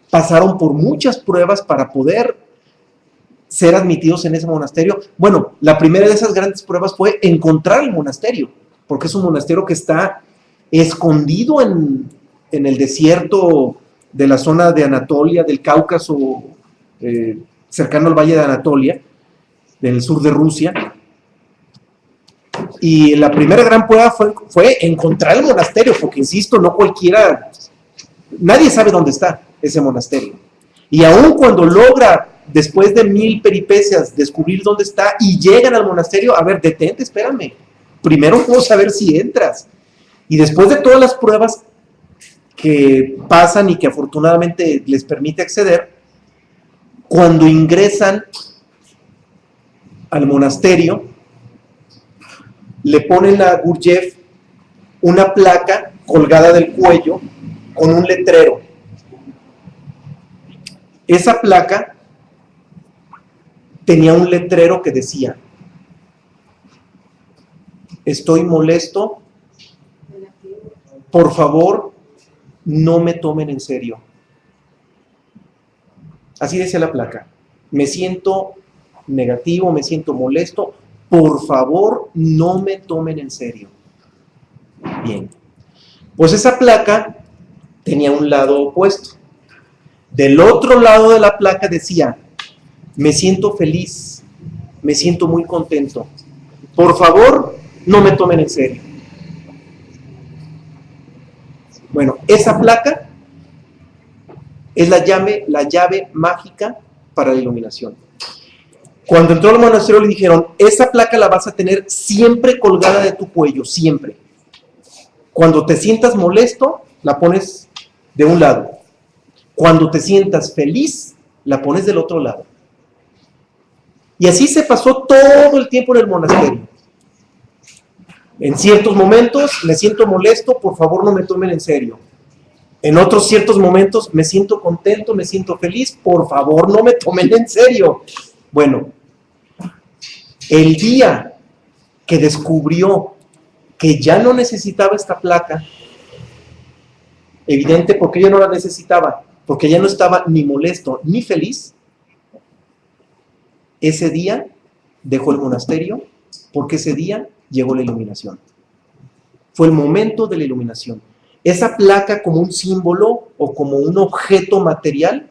pasaron por muchas pruebas para poder ser admitidos en ese monasterio. Bueno, la primera de esas grandes pruebas fue encontrar el monasterio, porque es un monasterio que está escondido en el desierto de la zona de Anatolia, del Cáucaso, cercano al valle de Anatolia, del sur de Rusia. Y la primera gran prueba fue encontrar el monasterio, porque insisto, no cualquiera, nadie sabe dónde está ese monasterio. Y aun cuando logra, después de 1000 peripecias, descubrir dónde está y llegan al monasterio, a ver, detente, espérame, primero vamos a ver si entras. Y después de todas las pruebas que pasan y que afortunadamente les permite acceder, cuando ingresan al monasterio, le ponen a Gurdjieff una placa colgada del cuello con un letrero. Esa placa tenía un letrero que decía: estoy molesto, por favor, no me tomen en serio. Así decía la placa: me siento negativo, me siento molesto, por favor, no me tomen en serio. Bien, pues esa placa tenía un lado opuesto. Del otro lado de la placa decía: me siento feliz, me siento muy contento, por favor, no me tomen en serio. Bueno, esa placa es la llave mágica para la iluminación. Cuando entró al monasterio le dijeron: esa placa la vas a tener siempre colgada de tu cuello, siempre. Cuando te sientas molesto, la pones de un lado. Cuando te sientas feliz, la pones del otro lado. Y así se pasó todo el tiempo en el monasterio. En ciertos momentos me siento molesto, por favor no me tomen en serio. En otros ciertos momentos me siento contento, me siento feliz, por favor no me tomen en serio. Bueno, el día que descubrió que ya no necesitaba esta placa, evidente, porque ya no la necesitaba, porque ya no estaba ni molesto ni feliz, ese día dejó el monasterio, porque ese día llegó la iluminación. Fue el momento de la iluminación. Esa placa, como un símbolo o como un objeto material,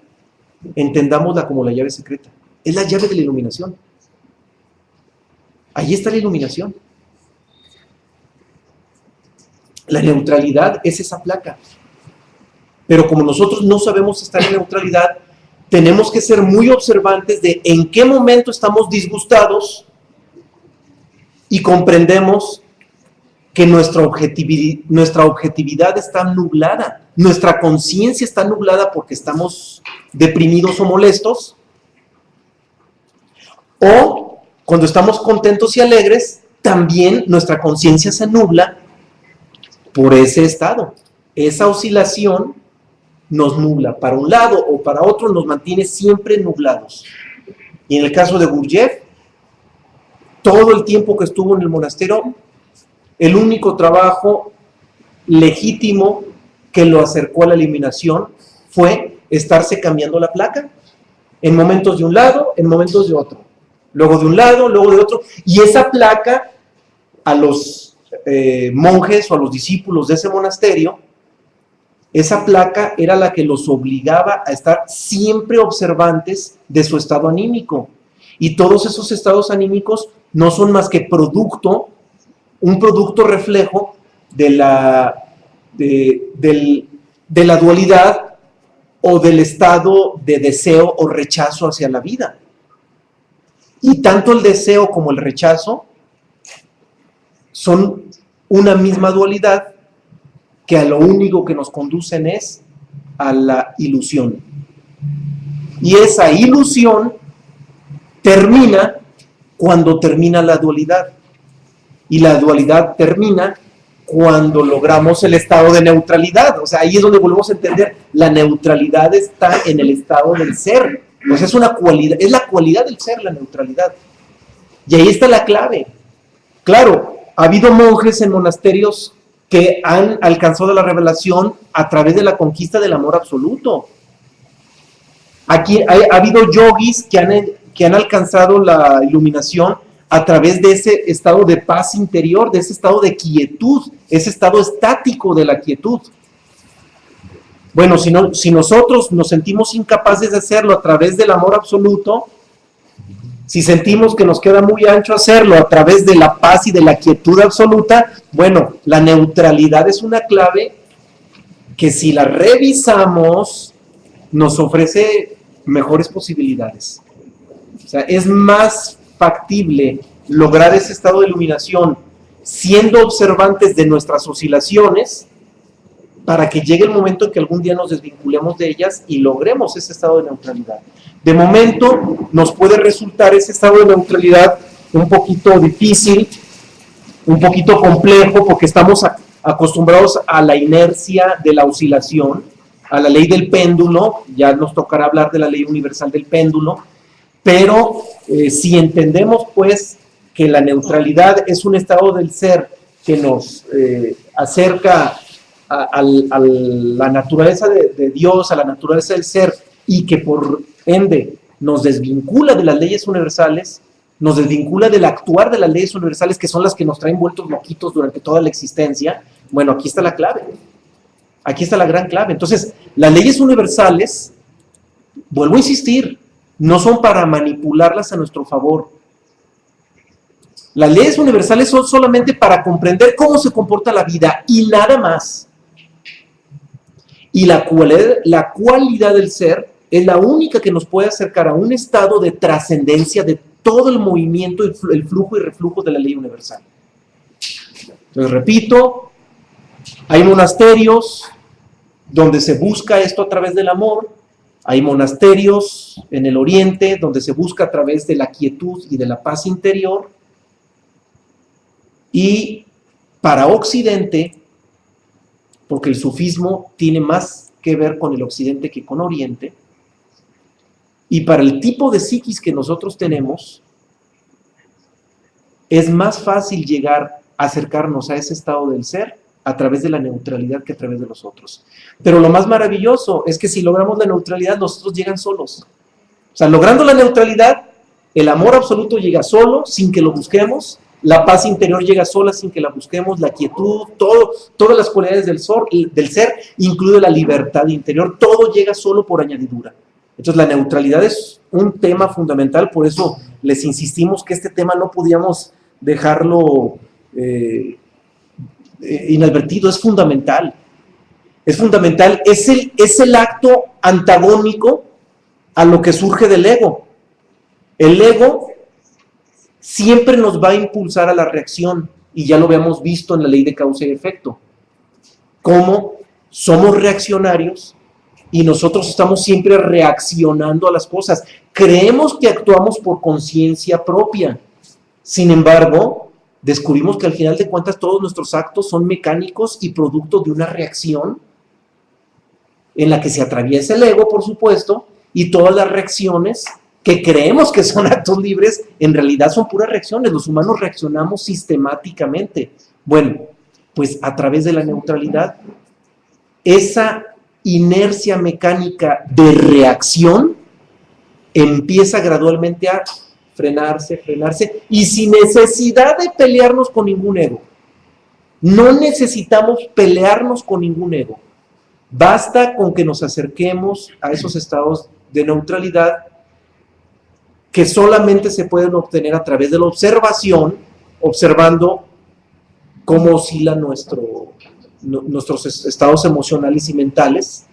entendámosla como la llave secreta. Es la llave de la iluminación. Ahí está la iluminación. La neutralidad es esa placa. Pero como nosotros no sabemos estar en neutralidad, tenemos que ser muy observantes de en qué momento estamos disgustados y comprendemos que nuestra objetividad está nublada, nuestra conciencia está nublada porque estamos deprimidos o molestos, o cuando estamos contentos y alegres, también nuestra conciencia se nubla por ese estado. Esa oscilación nos nubla para un lado o para otro, nos mantiene siempre nublados. Y en el caso de Gurdjieff, todo el tiempo que estuvo en el monasterio, el único trabajo legítimo que lo acercó a la iluminación fue estarse cambiando la placa, en momentos de un lado, en momentos de otro, luego de un lado, luego de otro, y esa placa a los monjes o a los discípulos de ese monasterio, esa placa era la que los obligaba a estar siempre observantes de su estado anímico, y todos esos estados anímicos no son más que un producto reflejo de la dualidad o del estado de deseo o rechazo hacia la vida. Y tanto el deseo como el rechazo son una misma dualidad que a lo único que nos conducen es a la ilusión. Y esa ilusión termina cuando termina la dualidad. Y la dualidad termina cuando logramos el estado de neutralidad. O sea, ahí es donde volvemos a entender, la neutralidad está en el estado del ser. O sea, es una cualidad, es la cualidad del ser, la neutralidad. Y ahí está la clave. Claro, ha habido monjes en monasterios que han alcanzado la revelación a través de la conquista del amor absoluto. Aquí ha habido yogis que han alcanzado la iluminación a través de ese estado de paz interior, de ese estado de quietud, ese estado estático de la quietud. Bueno, si nosotros nos sentimos incapaces de hacerlo a través del amor absoluto, si sentimos que nos queda muy ancho hacerlo a través de la paz y de la quietud absoluta, bueno, la neutralidad es una clave que si la revisamos, nos ofrece mejores posibilidades. O sea, es más factible lograr ese estado de iluminación siendo observantes de nuestras oscilaciones para que llegue el momento en que algún día nos desvinculemos de ellas y logremos ese estado de neutralidad. De momento nos puede resultar ese estado de neutralidad un poquito difícil, un poquito complejo, porque estamos acostumbrados a la inercia de la oscilación, a la ley del péndulo. Ya nos tocará hablar de la ley universal del péndulo, pero si entendemos pues que la neutralidad es un estado del ser que nos acerca a la naturaleza de Dios, a la naturaleza del ser, y que por ende nos desvincula de las leyes universales, nos desvincula del actuar de las leyes universales, que son las que nos traen vueltos loquitos durante toda la existencia. Bueno, aquí está la clave, aquí está la gran clave. Entonces, las leyes universales, vuelvo a insistir, no son para manipularlas a nuestro favor. Las leyes universales son solamente para comprender cómo se comporta la vida y nada más. Y la cualidad del ser es la única que nos puede acercar a un estado de trascendencia de todo el movimiento, el flujo y reflujo de la ley universal. Les repito, hay monasterios donde se busca esto a través del amor, hay monasterios en el oriente donde se busca a través de la quietud y de la paz interior, y para Occidente, porque el sufismo tiene más que ver con el Occidente que con Oriente, y para el tipo de psiquis que nosotros tenemos, es más fácil llegar a acercarnos a ese estado del ser a través de la neutralidad que a través de los otros. Pero lo más maravilloso es que si logramos la neutralidad, los otros llegan solos. O sea, logrando la neutralidad, el amor absoluto llega solo, sin que lo busquemos, la paz interior llega sola sin que la busquemos, la quietud, todas las cualidades del ser, incluido la libertad interior, todo llega solo por añadidura. Entonces la neutralidad es un tema fundamental, por eso les insistimos que este tema no podíamos dejarlo inadvertido, es fundamental. Es fundamental, es el acto antagónico a lo que surge del ego. El ego siempre nos va a impulsar a la reacción. y ya lo habíamos visto en la ley de causa y efecto, cómo somos reaccionarios y nosotros estamos siempre reaccionando a las cosas. Creemos que actuamos por conciencia propia. Sin embargo, descubrimos que al final de cuentas todos nuestros actos son mecánicos y producto de una reacción en la que se atraviesa el ego, por supuesto, y todas las reacciones que creemos que son actos libres, en realidad son puras reacciones. Los humanos reaccionamos sistemáticamente. Bueno, pues a través de la neutralidad, esa inercia mecánica de reacción empieza gradualmente a frenarse, y sin necesidad de pelearnos con ningún ego. No necesitamos pelearnos con ningún ego. Basta con que nos acerquemos a esos estados de neutralidad que solamente se pueden obtener a través de la observación, observando cómo oscilan nuestros estados emocionales y mentales.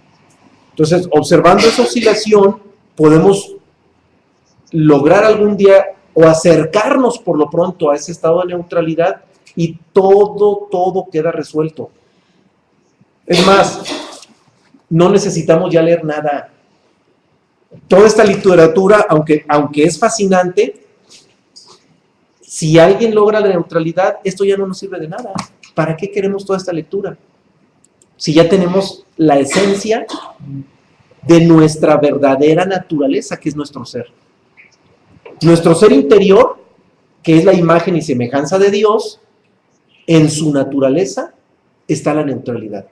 Entonces, observando esa oscilación, podemos lograr algún día o acercarnos por lo pronto a ese estado de neutralidad y todo queda resuelto. Es más, no necesitamos ya leer nada. Toda esta literatura, aunque es fascinante, si alguien logra la neutralidad, esto ya no nos sirve de nada. ¿Para qué queremos toda esta lectura? Si ya tenemos la esencia de nuestra verdadera naturaleza, que es nuestro ser. Nuestro ser interior, que es la imagen y semejanza de Dios, en su naturaleza está la neutralidad.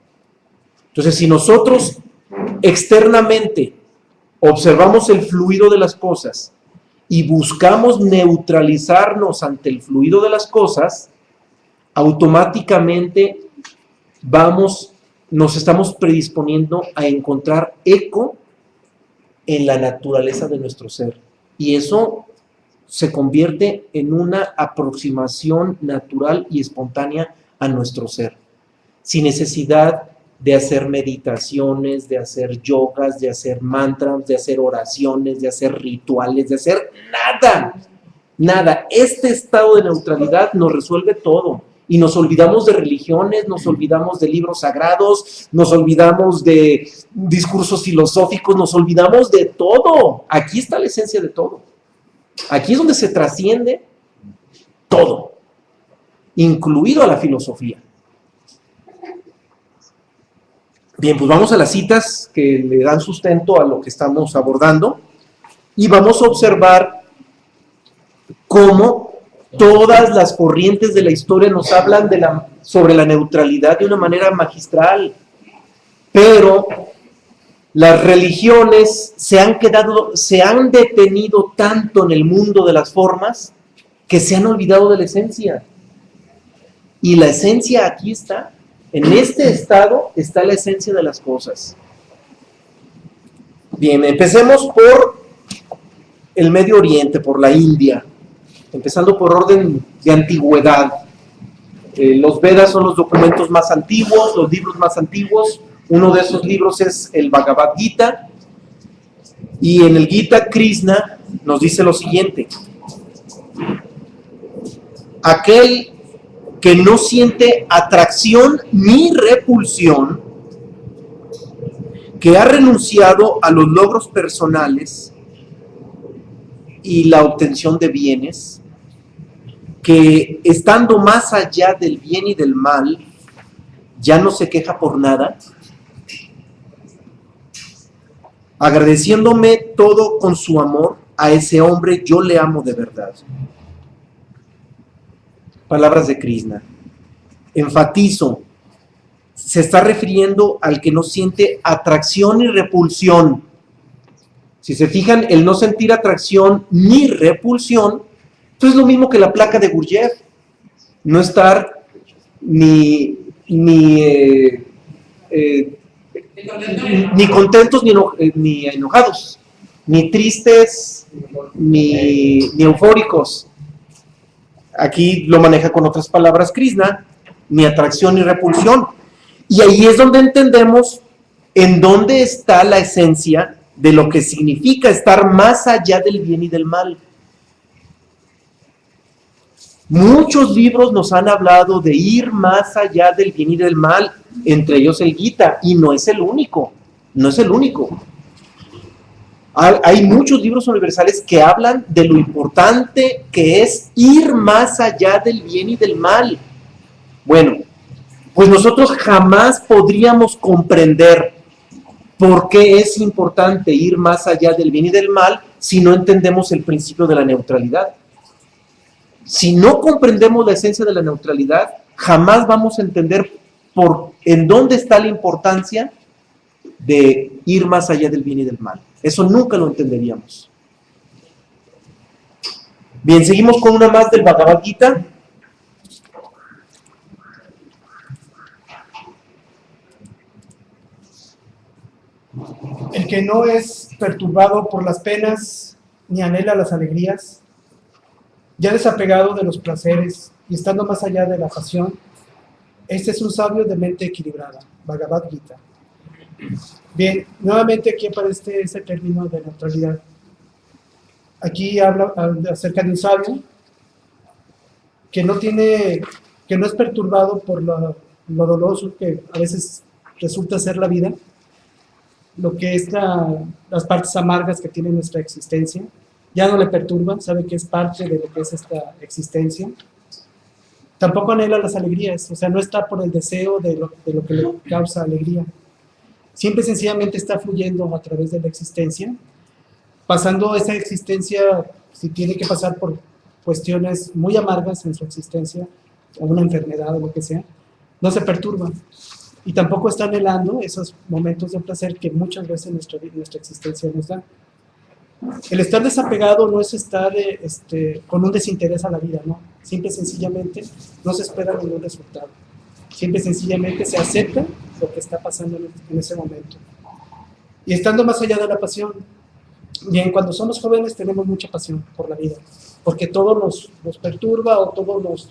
Entonces, si nosotros externamente observamos el fluido de las cosas y buscamos neutralizarnos ante el fluido de las cosas, automáticamente nos estamos predisponiendo a encontrar eco en la naturaleza de nuestro ser. Y eso se convierte en una aproximación natural y espontánea a nuestro ser, sin necesidad de hacer meditaciones, de hacer yogas, de hacer mantras, de hacer oraciones, de hacer rituales, de hacer nada. Este estado de neutralidad nos resuelve todo. Y nos olvidamos de religiones, nos olvidamos de libros sagrados, nos olvidamos de discursos filosóficos, nos olvidamos de todo. Aquí está la esencia de todo. Aquí es donde se trasciende todo, incluido a la filosofía. Bien, pues vamos a las citas que le dan sustento a lo que estamos abordando y vamos a observar cómo todas las corrientes de la historia nos hablan sobre la neutralidad de una manera magistral, pero las religiones se han detenido tanto en el mundo de las formas que se han olvidado de la esencia. Y la esencia aquí está. En este estado está la esencia de las cosas. Bien, empecemos por el Medio Oriente, por la India, empezando por orden de antigüedad. Los Vedas son los documentos más antiguos, los libros más antiguos. Uno de esos libros es el Bhagavad Gita, y en el Gita Krishna nos dice lo siguiente: aquel que no siente atracción ni repulsión, que ha renunciado a los logros personales y la obtención de bienes, que estando más allá del bien y del mal, ya no se queja por nada, agradeciéndome todo con su amor, a ese hombre yo le amo de verdad. Palabras de Krishna. Enfatizo, se está refiriendo al que no siente atracción ni repulsión. Si se fijan, el no sentir atracción ni repulsión, esto es lo mismo que la placa de Gurdjieff. No estar ni contentos ni enojados, ni tristes ni eufóricos. Aquí lo maneja con otras palabras Krishna, ni atracción ni repulsión. Y ahí es donde entendemos en dónde está la esencia de lo que significa estar más allá del bien y del mal. Muchos libros nos han hablado de ir más allá del bien y del mal, entre ellos el Gita, y no es el único, no es el único. Hay muchos libros universales que hablan de lo importante que es ir más allá del bien y del mal. Bueno, pues nosotros jamás podríamos comprender por qué es importante ir más allá del bien y del mal si no entendemos el principio de la neutralidad. Si no comprendemos la esencia de la neutralidad, jamás vamos a entender en dónde está la importancia de ir más allá del bien y del mal. Eso nunca lo entenderíamos. Bien, seguimos con una más del Bhagavad Gita. El que no es perturbado por las penas ni anhela las alegrías, ya desapegado de los placeres y estando más allá de la pasión, este es un sabio de mente equilibrada. Bhagavad Gita. Bien, nuevamente aquí aparece ese término de neutralidad. Aquí habla acerca de un sabio que no es perturbado por lo doloroso que a veces resulta ser la vida, lo que es las partes amargas que tiene nuestra existencia, ya no le perturban, sabe que es parte de lo que es esta existencia. Tampoco anhela las alegrías, o sea, no está por el deseo de lo que le causa alegría. Siempre sencillamente está fluyendo a través de la existencia, pasando esa existencia, si tiene que pasar por cuestiones muy amargas en su existencia, o una enfermedad o lo que sea, no se perturba. Y tampoco está anhelando esos momentos de placer que muchas veces nuestra existencia nos da. El estar desapegado no es estar con un desinterés a la vida, ¿no? Simple y sencillamente no se espera ningún resultado. Simple y sencillamente se acepta lo que está pasando en ese momento. Y estando más allá de la pasión, bien, cuando somos jóvenes tenemos mucha pasión por la vida, porque todo nos perturba o todo nos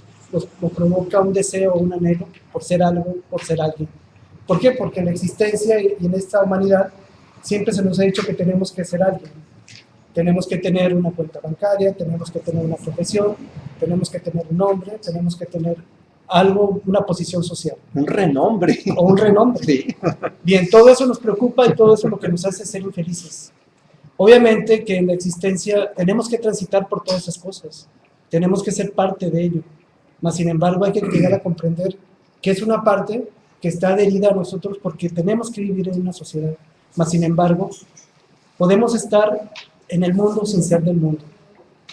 provoca un deseo o un anhelo por ser algo, por ser alguien. ¿Por qué? Porque en la existencia y en esta humanidad siempre se nos ha dicho que tenemos que ser alguien. Tenemos que tener una cuenta bancaria, tenemos que tener una profesión, tenemos que tener un nombre, tenemos que tener algo, una posición social. Un renombre. O un renombre. Sí. Bien, todo eso nos preocupa y todo eso es lo que nos hace ser infelices. Obviamente que en la existencia tenemos que transitar por todas esas cosas, tenemos que ser parte de ello, mas sin embargo hay que llegar a comprender que es una parte que está adherida a nosotros porque tenemos que vivir en una sociedad, mas sin embargo podemos estar en el mundo sin ser del mundo,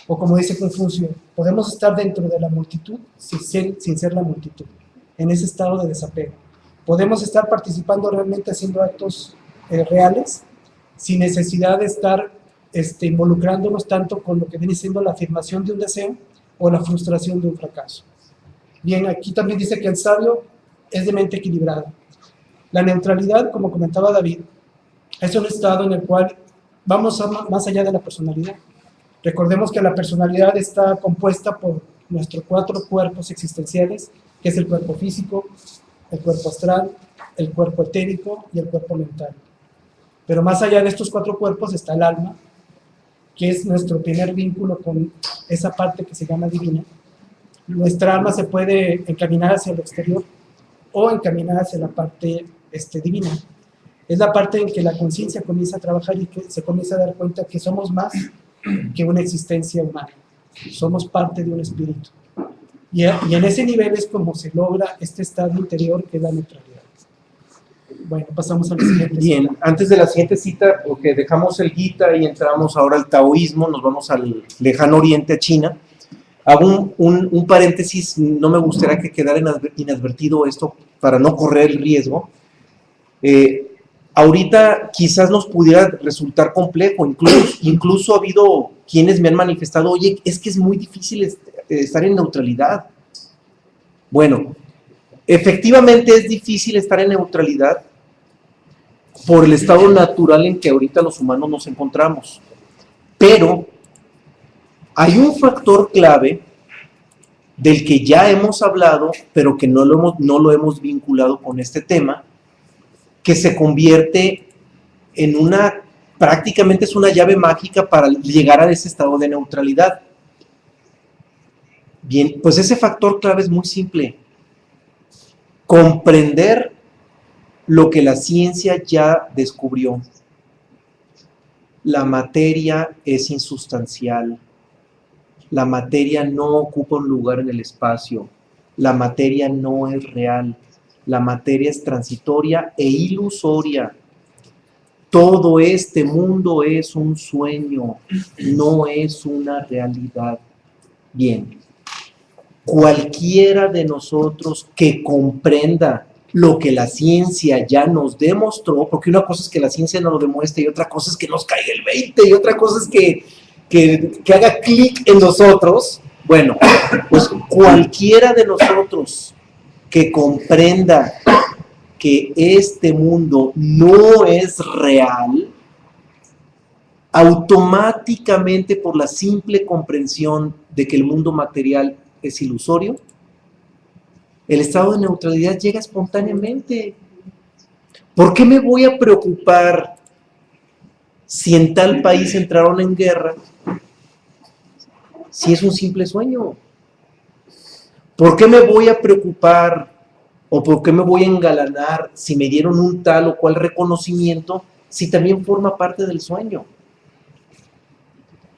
o como dice Confucio, podemos estar dentro de la multitud sin ser la multitud, en ese estado de desapego. Podemos estar participando realmente haciendo actos reales, sin necesidad de estar involucrándonos tanto con lo que viene siendo la afirmación de un deseo o la frustración de un fracaso. Bien, aquí también dice que el sabio es de mente equilibrada. La neutralidad, como comentaba David, es un estado en el cual vamos más allá de la personalidad. Recordemos que la personalidad está compuesta por nuestros 4 cuerpos existenciales, que es el cuerpo físico, el cuerpo astral, el cuerpo etérico y el cuerpo mental. Pero más allá de estos 4 cuerpos está el alma, que es nuestro primer vínculo con esa parte que se llama divina. Nuestra alma se puede encaminar hacia el exterior o encaminar hacia la parte divina. Es la parte en que la conciencia comienza a trabajar y que se comienza a dar cuenta que somos más que una existencia humana. Somos parte de un espíritu. Y en ese nivel es como se logra este estado interior que es la neutralidad. Bueno, pasamos a la siguiente cita. Bien, antes de la siguiente cita, porque dejamos el Gita y entramos ahora al taoísmo, nos vamos al lejano oriente, a China. Hago un paréntesis, no me gustaría que quedara inadvertido esto para no correr el riesgo. Ahorita quizás nos pudiera resultar complejo, incluso ha habido quienes me han manifestado, oye, es que es muy difícil estar en neutralidad. Bueno, efectivamente es difícil estar en neutralidad por el estado natural en que ahorita los humanos nos encontramos. Pero hay un factor clave del que ya hemos hablado, pero que no lo hemos vinculado con este tema, que se convierte en prácticamente es una llave mágica para llegar a ese estado de neutralidad. Bien, pues ese factor clave es muy simple. Comprender lo que la ciencia ya descubrió. La materia es insustancial. La materia no ocupa un lugar en el espacio. La materia no es real. La materia es transitoria e ilusoria. Todo este mundo es un sueño, no es una realidad. Bien, cualquiera de nosotros que comprenda lo que la ciencia ya nos demostró, porque una cosa es que la ciencia nos lo demuestre y otra cosa es que nos caiga el 20 y otra cosa es que haga clic en nosotros. Bueno, pues cualquiera de nosotros que comprenda que este mundo no es real, automáticamente por la simple comprensión de que el mundo material es ilusorio, el estado de neutralidad llega espontáneamente. ¿Por qué me voy a preocupar si en tal país entraron en guerra si es un simple sueño? ¿Por qué me voy a preocupar o por qué me voy a engalanar si me dieron un tal o cual reconocimiento si también forma parte del sueño?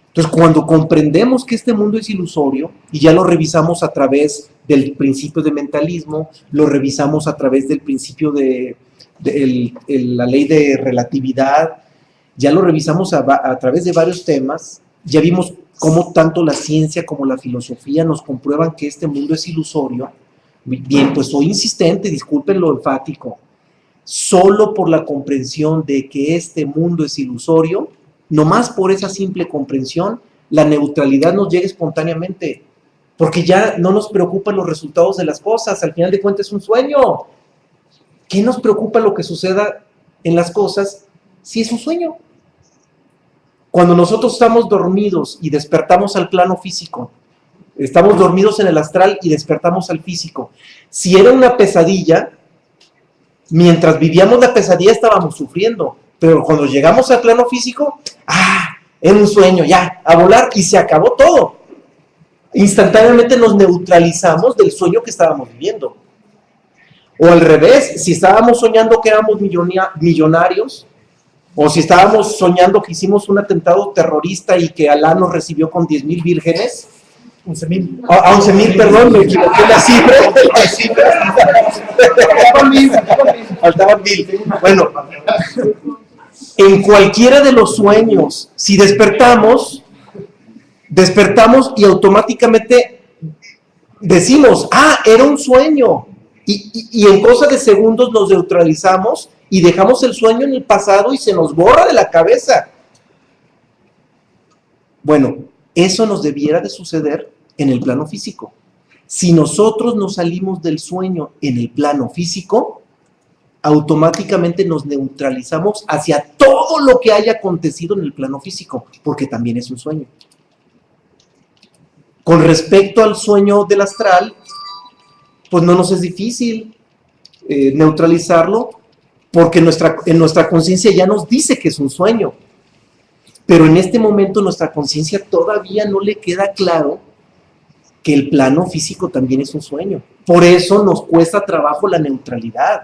Entonces, cuando comprendemos que este mundo es ilusorio, y ya lo revisamos a través del principio de mentalismo, lo revisamos a través del principio de la ley de relatividad, ya lo revisamos a través de varios temas, ya vimos cómo tanto la ciencia como la filosofía nos comprueban que este mundo es ilusorio. Bien, pues soy insistente, disculpen lo enfático, solo por la comprensión de que este mundo es ilusorio, nomás por esa simple comprensión, la neutralidad nos llega espontáneamente, porque ya no nos preocupan los resultados de las cosas, al final de cuentas es un sueño. ¿Qué nos preocupa lo que suceda en las cosas si es un sueño? Cuando nosotros estamos dormidos y despertamos al plano físico, estamos dormidos en el astral y despertamos al físico. Si era una pesadilla, mientras vivíamos la pesadilla estábamos sufriendo, pero cuando llegamos al plano físico, era un sueño, ya, a volar y se acabó todo. Instantáneamente nos neutralizamos del sueño que estábamos viviendo. O al revés, si estábamos soñando que éramos millonarios, o si estábamos soñando que hicimos un atentado terrorista y que Alá nos recibió con 10,000 vírgenes, 11,000. 11,000, perdón, me equivoqué la cifra. Faltaban 1,000. Bueno, en cualquiera de los sueños, si despertamos y automáticamente decimos, era un sueño. Y en cosa de segundos nos neutralizamos y dejamos el sueño en el pasado y se nos borra de la cabeza. Bueno, eso nos debiera de suceder en el plano físico. Si nosotros nos salimos del sueño en el plano físico, automáticamente nos neutralizamos hacia todo lo que haya acontecido en el plano físico, porque también es un sueño. Con respecto al sueño del astral, pues no nos es difícil neutralizarlo, porque en nuestra conciencia ya nos dice que es un sueño. Pero en este momento nuestra conciencia todavía no le queda claro que el plano físico también es un sueño. Por eso nos cuesta trabajo la neutralidad,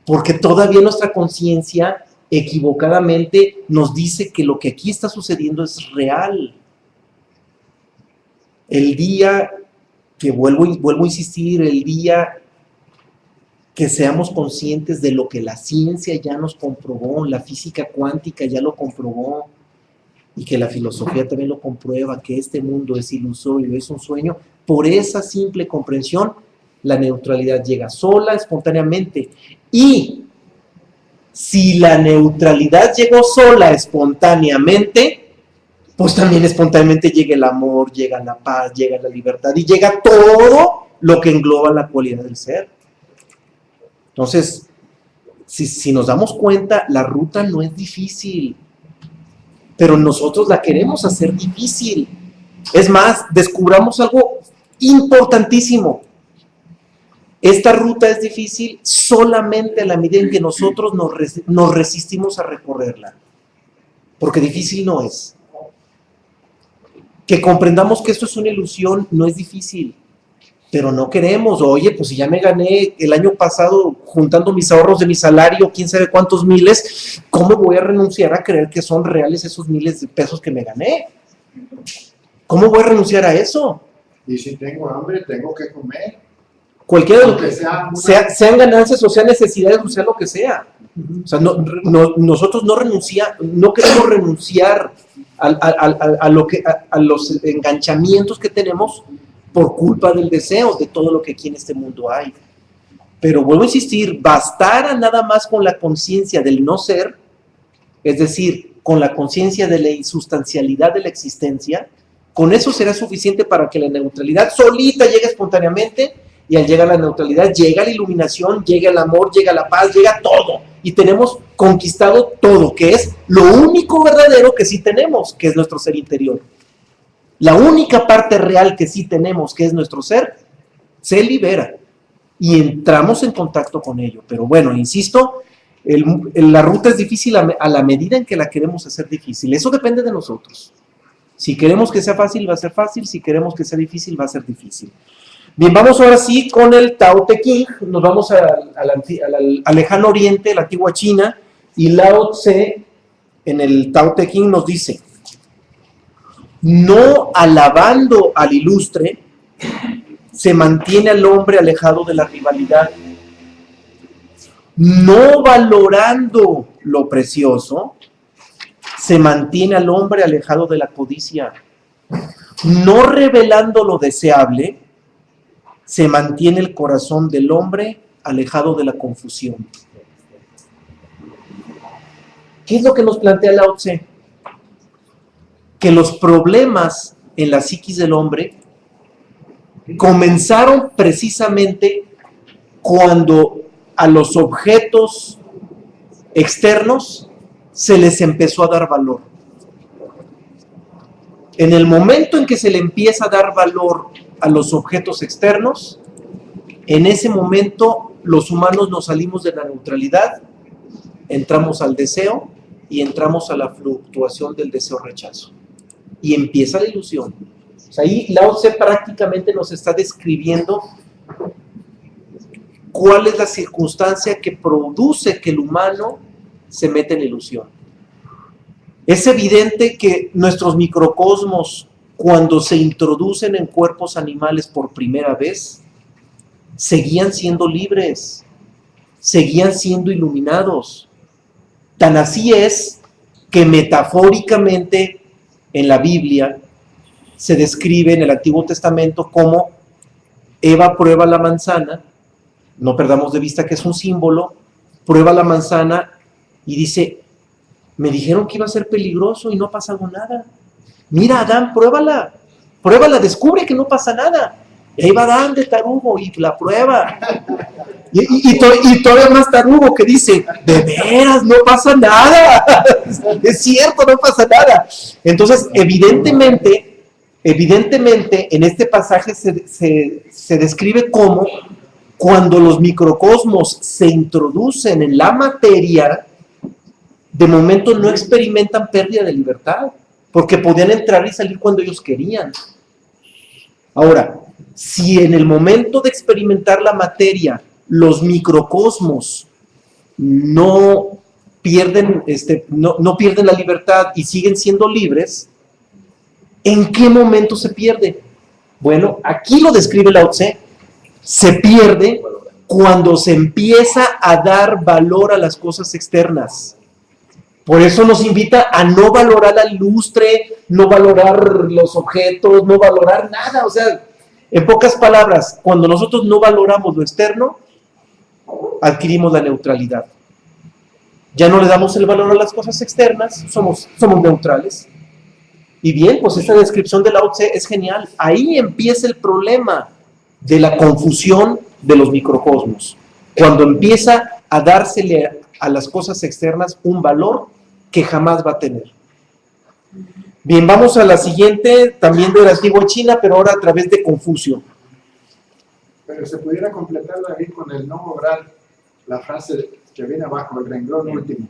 porque todavía nuestra conciencia equivocadamente nos dice que lo que aquí está sucediendo es real. El día que vuelvo a insistir, el día que seamos conscientes de lo que la ciencia ya nos comprobó, la física cuántica ya lo comprobó, y que la filosofía también lo comprueba, que este mundo es ilusorio, es un sueño, por esa simple comprensión, la neutralidad llega sola, espontáneamente. Y si la neutralidad llegó sola, espontáneamente, pues también espontáneamente llega el amor, llega la paz, llega la libertad, y llega todo lo que engloba la cualidad del ser. Entonces, si nos damos cuenta, la ruta no es difícil, pero nosotros la queremos hacer difícil. Es más, descubramos algo importantísimo. Esta ruta es difícil solamente a la medida en que nosotros nos resistimos a recorrerla, porque difícil no es. Que comprendamos que esto es una ilusión no es difícil, pero no queremos. Oye, pues si ya me gané el año pasado juntando mis ahorros de mi salario, quién sabe cuántos miles, ¿cómo voy a renunciar a creer que son reales esos miles de pesos que me gané? ¿Cómo voy a renunciar a eso? Y si tengo hambre, tengo que comer. Cualquiera de lo Aunque que sean ganancias o sean necesidades o sea lo que sea. O sea, nosotros no queremos renunciar a los enganchamientos que tenemos por culpa del deseo de todo lo que aquí en este mundo hay. Pero vuelvo a insistir, bastara nada más con la conciencia del no ser, es decir, con la conciencia de la insustancialidad de la existencia, con eso será suficiente para que la neutralidad solita llegue espontáneamente, y al llegar a la neutralidad llega la iluminación, llega el amor, llega la paz, llega todo, y tenemos conquistado todo, que es lo único verdadero que sí tenemos, que es nuestro ser interior. La única parte real que sí tenemos, que es nuestro ser, se libera, y entramos en contacto con ello. Pero bueno, insisto, la ruta es difícil a la medida en que la queremos hacer difícil. Eso depende de nosotros. Si queremos que sea fácil, va a ser fácil. Si queremos que sea difícil, va a ser difícil. Bien, vamos ahora sí con el Tao Te Ching. Nos vamos al lejano oriente, la antigua China, y Lao Tse en el Tao Te Ching nos dice: no alabando al ilustre, se mantiene al hombre alejado de la rivalidad. No valorando lo precioso, se mantiene al hombre alejado de la codicia. No revelando lo deseable, se mantiene el corazón del hombre alejado de la confusión. ¿Qué es lo que nos plantea Lao Tse? Que los problemas en la psiquis del hombre comenzaron precisamente cuando a los objetos externos se les empezó a dar valor. En el momento en que se le empieza a dar valor a los objetos externos, en ese momento los humanos nos salimos de la neutralidad, entramos al deseo y entramos a la fluctuación del deseo-rechazo. Y empieza la ilusión. O sea, ahí Lao Tse prácticamente nos está describiendo cuál es la circunstancia que produce que el humano se mete en ilusión. Es evidente que nuestros microcosmos, cuando se introducen en cuerpos animales por primera vez, seguían siendo libres, seguían siendo iluminados. Tan así es que metafóricamente en la Biblia se describe en el Antiguo Testamento cómo Eva prueba la manzana, no perdamos de vista que es un símbolo, prueba la manzana y dice: me dijeron que iba a ser peligroso y no ha pasado nada. Mira, Adán, pruébala, descubre que no pasa nada. Y ahí va Adán de tarugo y la prueba. Y todavía más tarugo que dice: de veras, no pasa nada. Es cierto, no pasa nada. Entonces, evidentemente, en este pasaje se describe cómo cuando los microcosmos se introducen en la materia, de momento no experimentan pérdida de libertad, porque podían entrar y salir cuando ellos querían. Ahora, si en el momento de experimentar la materia, los microcosmos no pierden la libertad y siguen siendo libres, ¿en qué momento se pierde? Bueno, aquí lo describe Lao Tse. Se pierde cuando se empieza a dar valor a las cosas externas. Por eso nos invita a no valorar al ilustre, no valorar los objetos, no valorar nada. O sea, en pocas palabras, cuando nosotros no valoramos lo externo, adquirimos la neutralidad. Ya no le damos el valor a las cosas externas, somos neutrales. Y bien, pues esta descripción de Lao Tse es genial. Ahí empieza el problema de la confusión de los microcosmos. Cuando empieza a dársele a las cosas externas un valor que jamás va a tener. Bien, vamos a la siguiente, también de la antigua China, pero ahora a través de Confucio. Pero se pudiera completar ahí con el no obrar, la frase que viene abajo, el renglón último.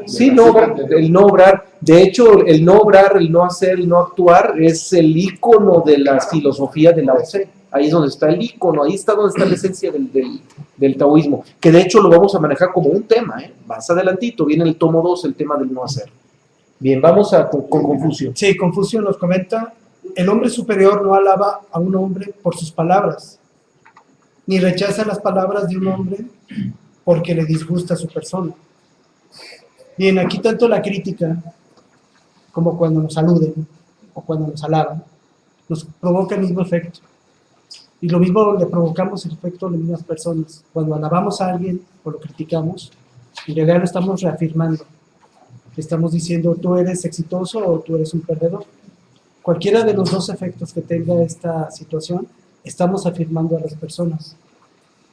Sí, no obrar, el no obrar. De hecho, el no obrar, el no hacer, el no actuar es el ícono de la filosofía de Lao Tse. Ahí es donde está el ícono, ahí está donde está la esencia del taoísmo, que de hecho lo vamos a manejar como un tema, más adelantito, viene el tomo 2, el tema del no hacer. Bien, vamos con Confucio. Sí, Confucio nos comenta, el hombre superior no alaba a un hombre por sus palabras, ni rechaza las palabras de un hombre porque le disgusta su persona. Bien, aquí tanto la crítica como cuando nos saluden o cuando nos alaban, nos provoca el mismo efecto. Y lo mismo le provocamos el efecto a las mismas personas. Cuando alabamos a alguien o lo criticamos, en realidad lo estamos reafirmando. Le estamos diciendo, tú eres exitoso o tú eres un perdedor. Cualquiera de los dos efectos que tenga esta situación, estamos afirmando a las personas.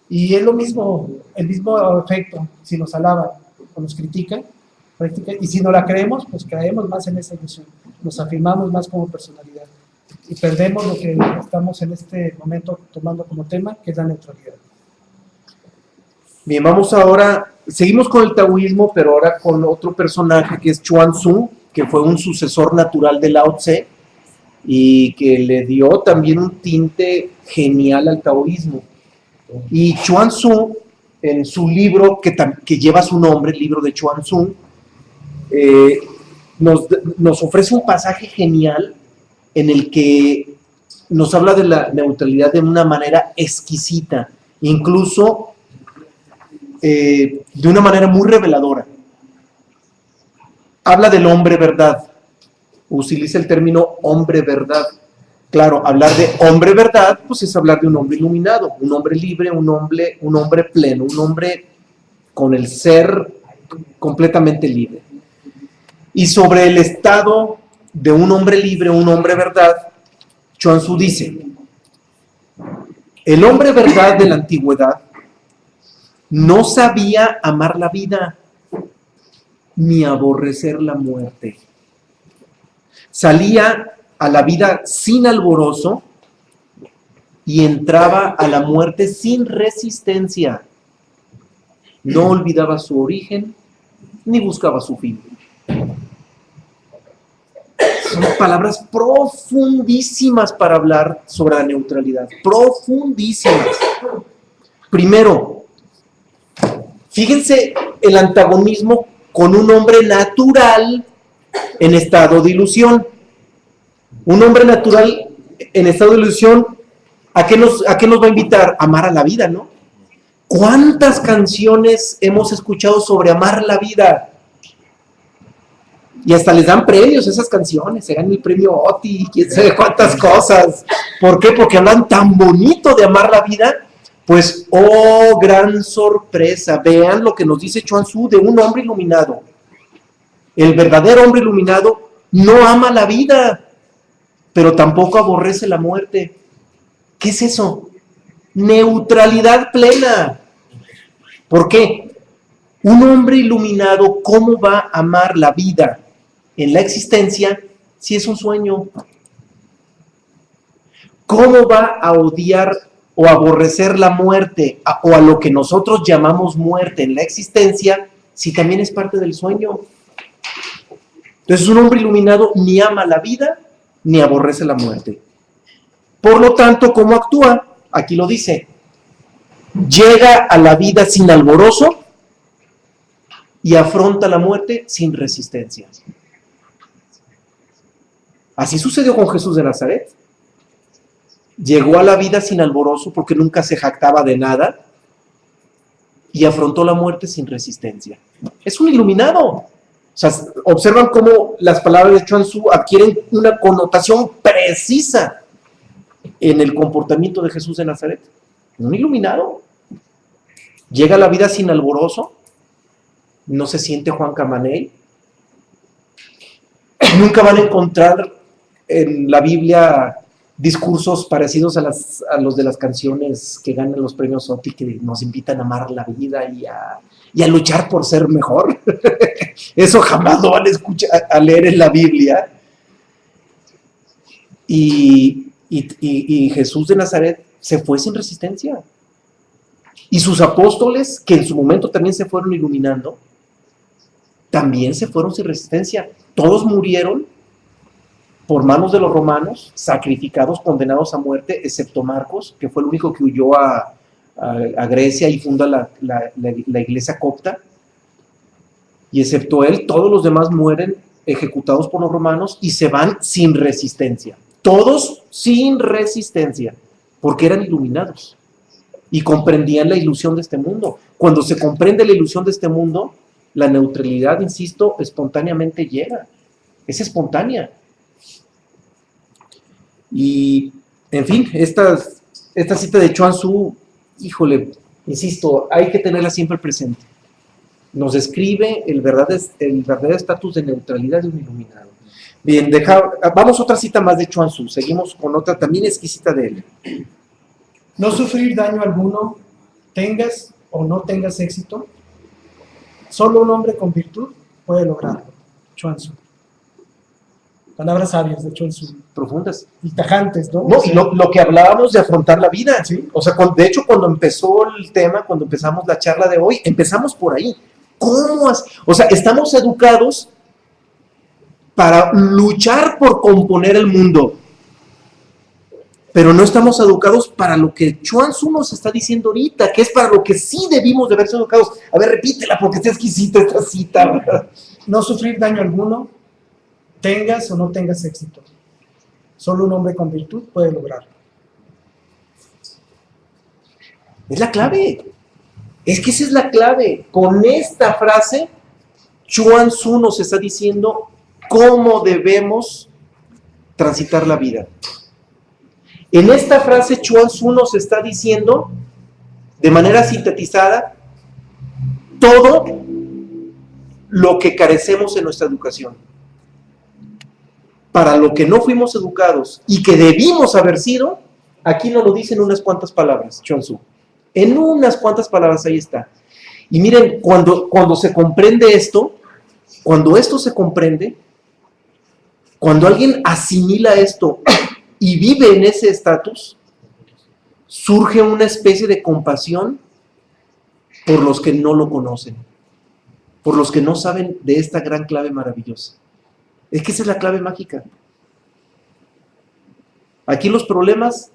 Y es lo mismo, el mismo efecto, si nos alaban o nos critican, y si no la creemos, pues caemos más en esa ilusión. Nos afirmamos más como personalidad. Y perdemos lo que estamos en este momento tomando como tema, que es la neutralidad. Bien, vamos ahora, seguimos con el taoísmo, pero ahora con otro personaje que es Chuang Tzu, que fue un sucesor natural de Lao Tse y que le dio también un tinte genial al taoísmo. Y Chuang Tzu, en su libro que lleva su nombre, el libro de Chuang Tzu, nos ofrece un pasaje genial en el que nos habla de la neutralidad de una manera exquisita, incluso de una manera muy reveladora. Habla del hombre verdad, utiliza el término hombre verdad. Claro, hablar de hombre verdad, pues es hablar de un hombre iluminado, un hombre libre, un hombre pleno, un hombre con el ser completamente libre. Y sobre el estado de un hombre libre, un hombre verdad, Chuang Tzu dice, el hombre verdad de la antigüedad no sabía amar la vida ni aborrecer la muerte. Salía a la vida sin alborozo y entraba a la muerte sin resistencia. No olvidaba su origen ni buscaba su fin. Son palabras profundísimas para hablar sobre la neutralidad. Profundísimas. Primero, fíjense el antagonismo con un hombre natural en estado de ilusión. Un hombre natural en estado de ilusión, ¿a qué nos va a invitar? Amar a la vida, ¿no? ¿Cuántas canciones hemos escuchado sobre amar la vida? Y hasta les dan premios a esas canciones, se ganan el premio OTI, quién sabe cuántas cosas. ¿Por qué? Porque hablan tan bonito de amar la vida. Pues, oh, gran sorpresa, vean lo que nos dice Chuang Tzu de un hombre iluminado. El verdadero hombre iluminado no ama la vida, pero tampoco aborrece la muerte. ¿Qué es eso? Neutralidad plena. ¿Por qué? Un hombre iluminado, ¿cómo va a amar la vida en la existencia si es un sueño? ¿Cómo va a odiar o aborrecer la muerte o a lo que nosotros llamamos muerte en la existencia si también es parte del sueño? Entonces un hombre iluminado ni ama la vida ni aborrece la muerte. Por lo tanto, ¿cómo actúa? Aquí lo dice. Llega a la vida sin alborozo y afronta la muerte sin resistencia. Así sucedió con Jesús de Nazaret. Llegó a la vida sin alborozo porque nunca se jactaba de nada y afrontó la muerte sin resistencia. Es un iluminado. O sea, observan cómo las palabras de Chuang Tzu adquieren una connotación precisa en el comportamiento de Jesús de Nazaret. Un iluminado. Llega a la vida sin alborozo, no se siente Juan Camaney. Nunca van a encontrar en la Biblia discursos parecidos a los de las canciones que ganan los premios OTI, que nos invitan a amar la vida y a luchar por ser mejor. Eso jamás lo van a leer en la Biblia. Y Jesús de Nazaret se fue sin resistencia. Y sus apóstoles, que en su momento también se fueron iluminando, también se fueron sin resistencia. Todos murieron por manos de los romanos, sacrificados, condenados a muerte, excepto Marcos, que fue el único que huyó a Grecia y funda la iglesia copta. Y excepto él, todos los demás mueren ejecutados por los romanos y se van sin resistencia. Todos sin resistencia, porque eran iluminados y comprendían la ilusión de este mundo. Cuando se comprende la ilusión de este mundo, la neutralidad, insisto, espontáneamente llega. Es espontánea. Y, en fin, esta cita de Chuang Tzu, híjole, insisto, hay que tenerla siempre presente. Nos describe el verdadero estatus de neutralidad de un iluminado. Bien, vamos a otra cita más de Chuang Tzu. Seguimos con otra también exquisita de él. No sufrir daño alguno, tengas o no tengas éxito. Solo un hombre con virtud puede lograrlo. Chuang Tzu. Palabras sabias de Chuang Tzu. Profundas. Y tajantes, ¿no? No, y lo que hablábamos de afrontar la vida, ¿sí? O sea, de hecho, cuando empezó el tema, cuando empezamos la charla de hoy, empezamos por ahí. O sea, estamos educados para luchar por componer el mundo, pero no estamos educados para lo que Chuang Tzu nos está diciendo ahorita, que es para lo que sí debimos de haber sido educados. A ver, repítela porque está exquisita esta cita, ¿verdad? No sufrir daño alguno, tengas o no tengas éxito. Solo un hombre con virtud puede lograrlo. Es la clave. Es que esa es la clave. Con esta frase, Chuang Tzu nos está diciendo cómo debemos transitar la vida. En esta frase, Chuang Tzu nos está diciendo, de manera sintetizada, todo lo que carecemos en nuestra educación. Para lo que no fuimos educados y que debimos haber sido, aquí nos lo dicen unas cuantas palabras, Chuang Tzu. En unas cuantas palabras, ahí está. Y miren, cuando se comprende esto, cuando esto se comprende, cuando alguien asimila esto y vive en ese estatus, surge una especie de compasión por los que no lo conocen, por los que no saben de esta gran clave maravillosa. Es que esa es la clave mágica. Aquí los problemas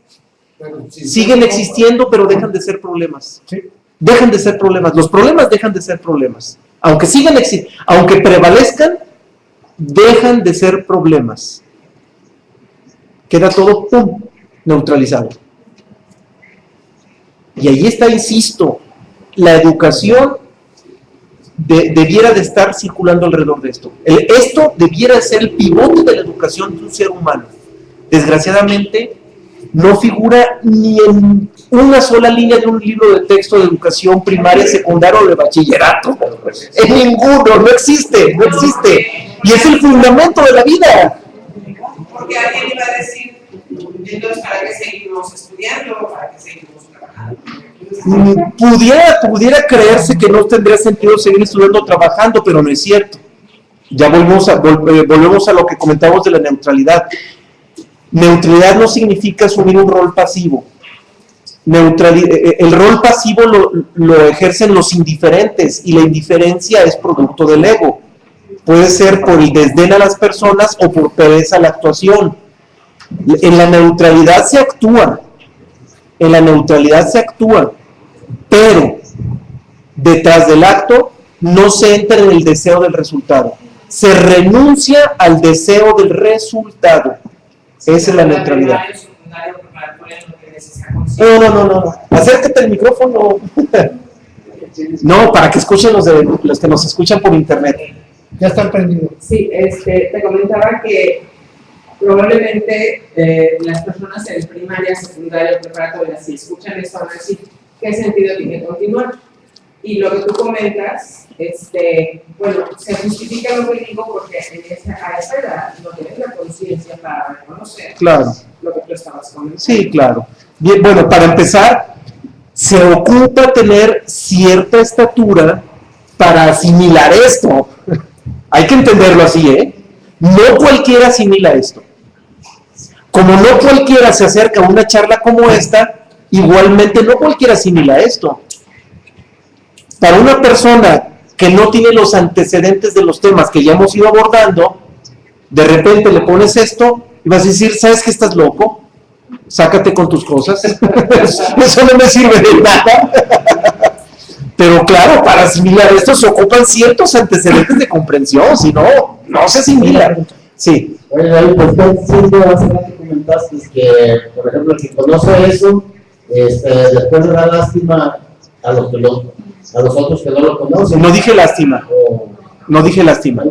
siguen existiendo, pero dejan de ser problemas. Sí. Dejan de ser problemas. Los problemas dejan de ser problemas. Aunque sigan existiendo, aunque prevalezcan, dejan de ser problemas. Queda todo, ¡pum!, neutralizado. Y ahí está, insisto, la educación debiera de estar circulando alrededor de esto. Esto debiera ser el pivote de la educación de un ser humano. Desgraciadamente, no figura ni en una sola línea de un libro de texto de educación primaria, secundaria o de bachillerato. En ninguno, no existe. Y es el fundamento de la vida. Porque alguien iba a decir, entonces, ¿para qué seguimos estudiando? ¿Para qué seguimos trabajando? Pudiera creerse que no tendría sentido seguir estudiando o trabajando, pero no es cierto. Ya volvemos a lo que comentábamos de la neutralidad. Neutralidad no significa asumir un rol pasivo. El rol pasivo lo ejercen los indiferentes y la indiferencia es producto del ego. Puede ser por el desdén a las personas o por pereza a la actuación. En la neutralidad se actúa. Pero detrás del acto no se entra en el deseo del resultado. Se renuncia al deseo del resultado. Esa es la neutralidad. No. Acércate al micrófono. No, para que escuchen los que nos escuchan por internet. Ya están prendidos. Sí, te comentaba que probablemente las personas en primaria, secundaria, preparatoria, si escuchan esto, van a decir, ¿qué sentido tiene continuar? Y lo que tú comentas, bueno, se justifica lo que digo porque a esa edad no tienes la conciencia para reconocer lo que tú estabas comentando. Sí, claro. Bien, bueno, para empezar, se ocupa tener cierta estatura para asimilar esto. Hay que entenderlo así, ¿eh? No cualquiera asimila esto. Como no cualquiera se acerca a una charla como esta, igualmente no cualquiera asimila esto. Para una persona que no tiene los antecedentes de los temas que ya hemos ido abordando, De repente le pones esto y vas a decir, ¿sabes que estás loco? Sácate con tus cosas. Eso no me sirve de nada. Pero claro, para asimilar esto se ocupan ciertos antecedentes de comprensión, si no, no se asimila. Sí. Oye, pues tú básicamente comentaste que, por ejemplo, el que conoce eso, después le da lástima a los otros que no lo conocen. No dije lástima. No dije lástima.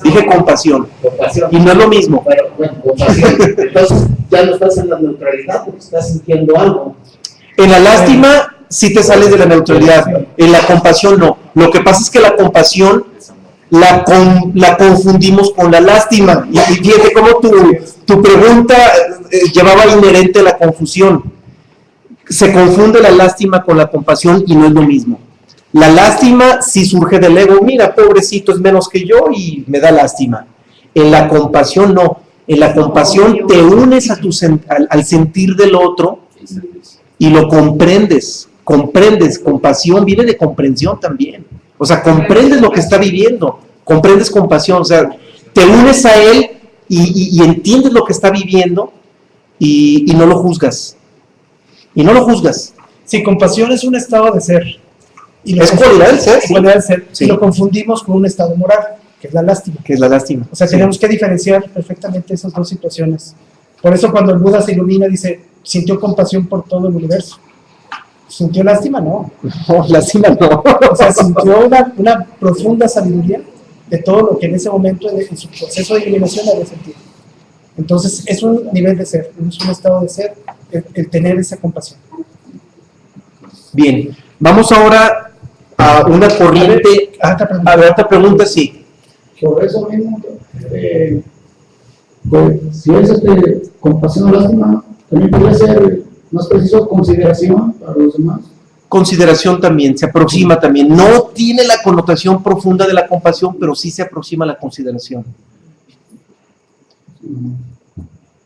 Dije compasión. Compasión. Y no es lo mismo. Pero, bueno, compasión. Entonces ya no estás en la neutralidad porque estás sintiendo algo. En la lástima sí te sales de la neutralidad. En la compasión no. Lo que pasa es que la compasión la confundimos con la lástima. Y fíjate cómo tu pregunta llevaba inherente la confusión. Se confunde la lástima con la compasión y no es lo mismo. La lástima sí surge del ego. Mira, pobrecito, es menos que yo y me da lástima. En la compasión no. En la compasión te unes al sentir del otro y lo comprendes. Comprendes. Compasión viene de comprensión también. O sea, comprendes lo que está viviendo. Comprendes compasión. O sea, te unes a él y entiendes lo que está viviendo y no lo juzgas. Y no lo juzgas. Sí, compasión es un estado de ser. Y es cualidad del ser. Sí. Cualidad del ser. Sí. Y lo confundimos con un estado moral, que es la lástima. Que es la lástima. O sea, tenemos que diferenciar perfectamente esas dos situaciones. Por eso cuando el Buda se ilumina dice, sintió compasión por todo el universo. ¿Sintió lástima? No. No, lástima no. O sea, sintió una profunda sabiduría de todo lo que en ese momento, en su proceso de iluminación, había sentido. Entonces, es un nivel de ser, es un estado de ser, el tener esa compasión. Bien, vamos ahora a una corriente. A ver, otra pregunta, sí. Sobre eso mismo, pues, si es compasión o lástima, también podría ser más preciso consideración para los demás. Consideración también, se aproxima también. No tiene la connotación profunda de la compasión, pero sí se aproxima a la consideración.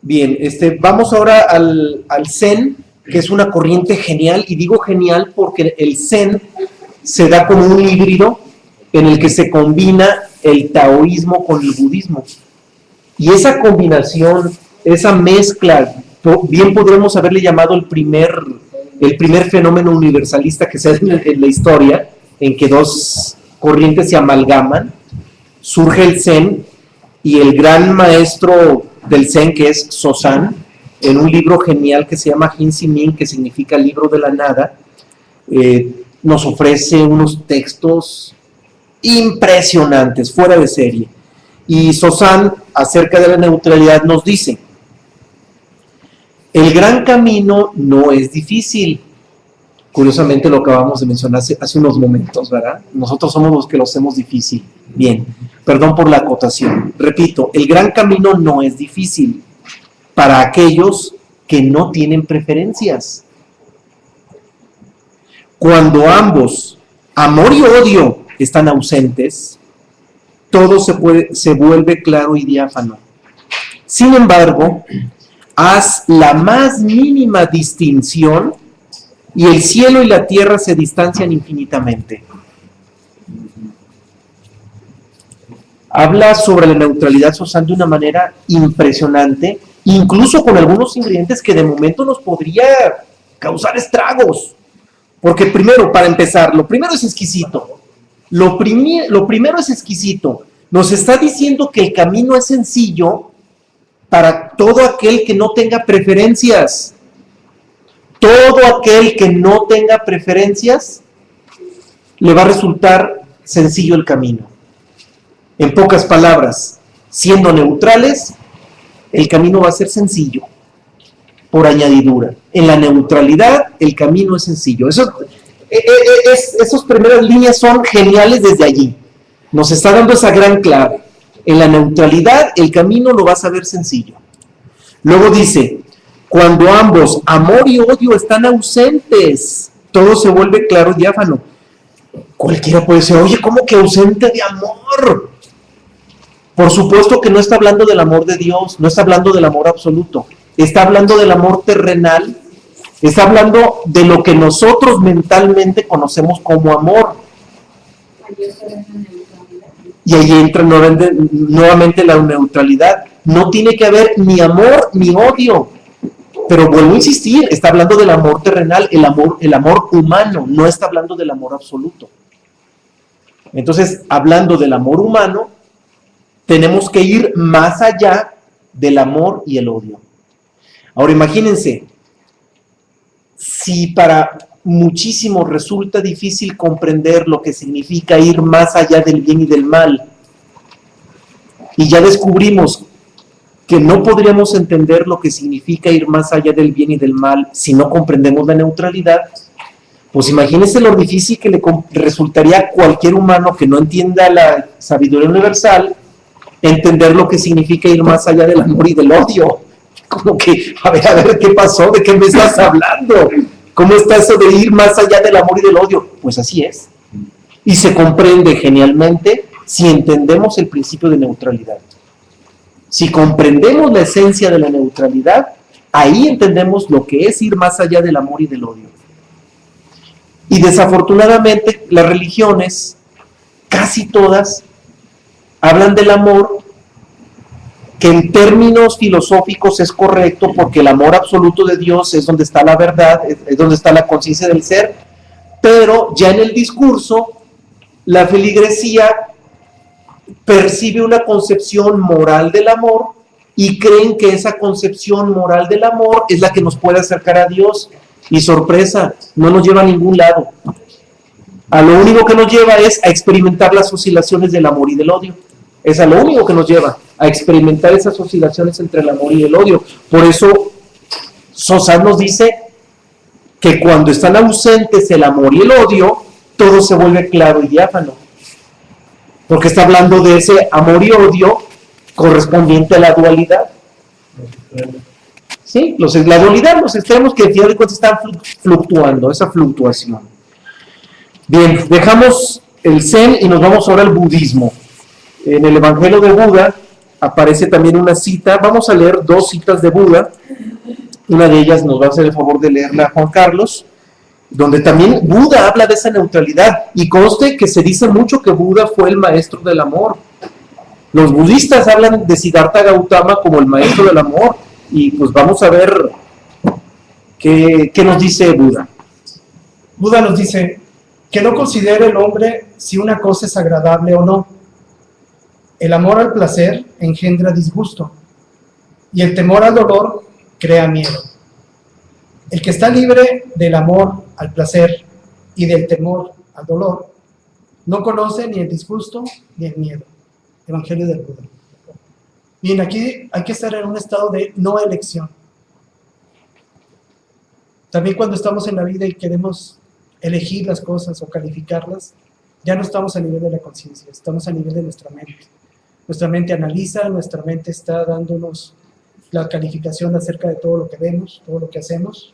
Bien, vamos ahora al Zen, que es una corriente genial, y digo genial porque el Zen se da como un híbrido en el que se combina el taoísmo con el budismo. Y esa combinación, esa mezcla, bien podremos haberle llamado el primer fenómeno universalista que se da en la historia, en que dos corrientes se amalgaman, surge el Zen, y el gran maestro del Zen, que es Sozan, en un libro genial que se llama Jinsi Min, que significa libro de la nada, nos ofrece unos textos impresionantes, fuera de serie. Y Sozan, acerca de la neutralidad, nos dice: el gran camino no es difícil. Curiosamente lo acabamos de mencionar hace unos momentos, ¿verdad? Nosotros somos los que lo hacemos difícil. Bien, perdón por la acotación. Repito, el gran camino no es difícil para aquellos que no tienen preferencias. Cuando ambos, amor y odio, están ausentes, todo se vuelve claro y diáfano. Sin embargo, haz la más mínima distinción y el cielo y la tierra se distancian infinitamente. Habla sobre la neutralidad Sozan de una manera impresionante, incluso con algunos ingredientes que de momento nos podría causar estragos. Porque primero, para empezar, lo primero es exquisito. Lo primero es exquisito. Nos está diciendo que el camino es sencillo para todo aquel que no tenga preferencias. Todo aquel que no tenga preferencias, le va a resultar sencillo el camino. En pocas palabras, siendo neutrales, el camino va a ser sencillo, por añadidura. En la neutralidad, el camino es sencillo. Esas primeras líneas son geniales desde allí. Nos está dando esa gran clave. En la neutralidad, el camino lo vas a ver sencillo. Luego dice: cuando ambos, amor y odio, están ausentes, todo se vuelve claro y diáfano. Cualquiera puede decir: oye, ¿cómo que ausente de amor? Por supuesto que no está hablando del amor de Dios, no está hablando del amor absoluto, está hablando del amor terrenal, está hablando de lo que nosotros mentalmente conocemos como amor. Y ahí entra nuevamente la neutralidad. No tiene que haber ni amor ni odio. Pero vuelvo a insistir, está hablando del amor terrenal, el amor humano, no está hablando del amor absoluto. Entonces, hablando del amor humano, tenemos que ir más allá del amor y el odio. Ahora imagínense, si para muchísimos resulta difícil comprender lo que significa ir más allá del bien y del mal, y ya descubrimos que no podríamos entender lo que significa ir más allá del bien y del mal si no comprendemos la neutralidad, pues imagínense lo difícil que le resultaría a cualquier humano que no entienda la sabiduría universal entender lo que significa ir más allá del amor y del odio. Como que, a ver, ¿qué pasó? ¿De qué me estás hablando? ¿Cómo está eso de ir más allá del amor y del odio? Pues así es. Y se comprende genialmente si entendemos el principio de neutralidad. Si comprendemos la esencia de la neutralidad, ahí entendemos lo que es ir más allá del amor y del odio. Y desafortunadamente las religiones, casi todas, hablan del amor, que en términos filosóficos es correcto, porque el amor absoluto de Dios es donde está la verdad, es donde está la conciencia del ser, pero ya en el discurso, la feligresía percibe una concepción moral del amor y creen que esa concepción moral del amor es la que nos puede acercar a Dios. Y sorpresa, no nos lleva a ningún lado. A lo único que nos lleva es a experimentar las oscilaciones del amor y del odio. Es a lo único que nos lleva, a experimentar esas oscilaciones entre el amor y el odio. Por eso, Sosa nos dice que cuando están ausentes el amor y el odio, todo se vuelve claro y diáfano. Porque está hablando de ese amor y odio correspondiente a la dualidad. Sí, la dualidad, los extremos que al final de cuentas están fluctuando, esa fluctuación. Bien, dejamos el Zen y nos vamos ahora al budismo. En el Evangelio de Buda aparece también una cita, vamos a leer dos citas de Buda, una de ellas nos va a hacer el favor de leerla Juan Carlos, donde también Buda habla de esa neutralidad, y conste que se dice mucho que Buda fue el maestro del amor. Los budistas hablan de Siddhartha Gautama como el maestro del amor, y pues vamos a ver qué nos dice Buda. Buda nos dice que no considere el hombre si una cosa es agradable o no. El amor al placer engendra disgusto, y el temor al dolor crea miedo. El que está libre del amor al placer y del temor al dolor, no conoce ni el disgusto ni el miedo. Evangelio del Buda. Bien, aquí hay que estar en un estado de no elección. También cuando estamos en la vida y queremos elegir las cosas o calificarlas, ya no estamos a nivel de la conciencia, estamos a nivel de nuestra mente. Nuestra mente analiza, nuestra mente está dándonos la calificación acerca de todo lo que vemos, todo lo que hacemos.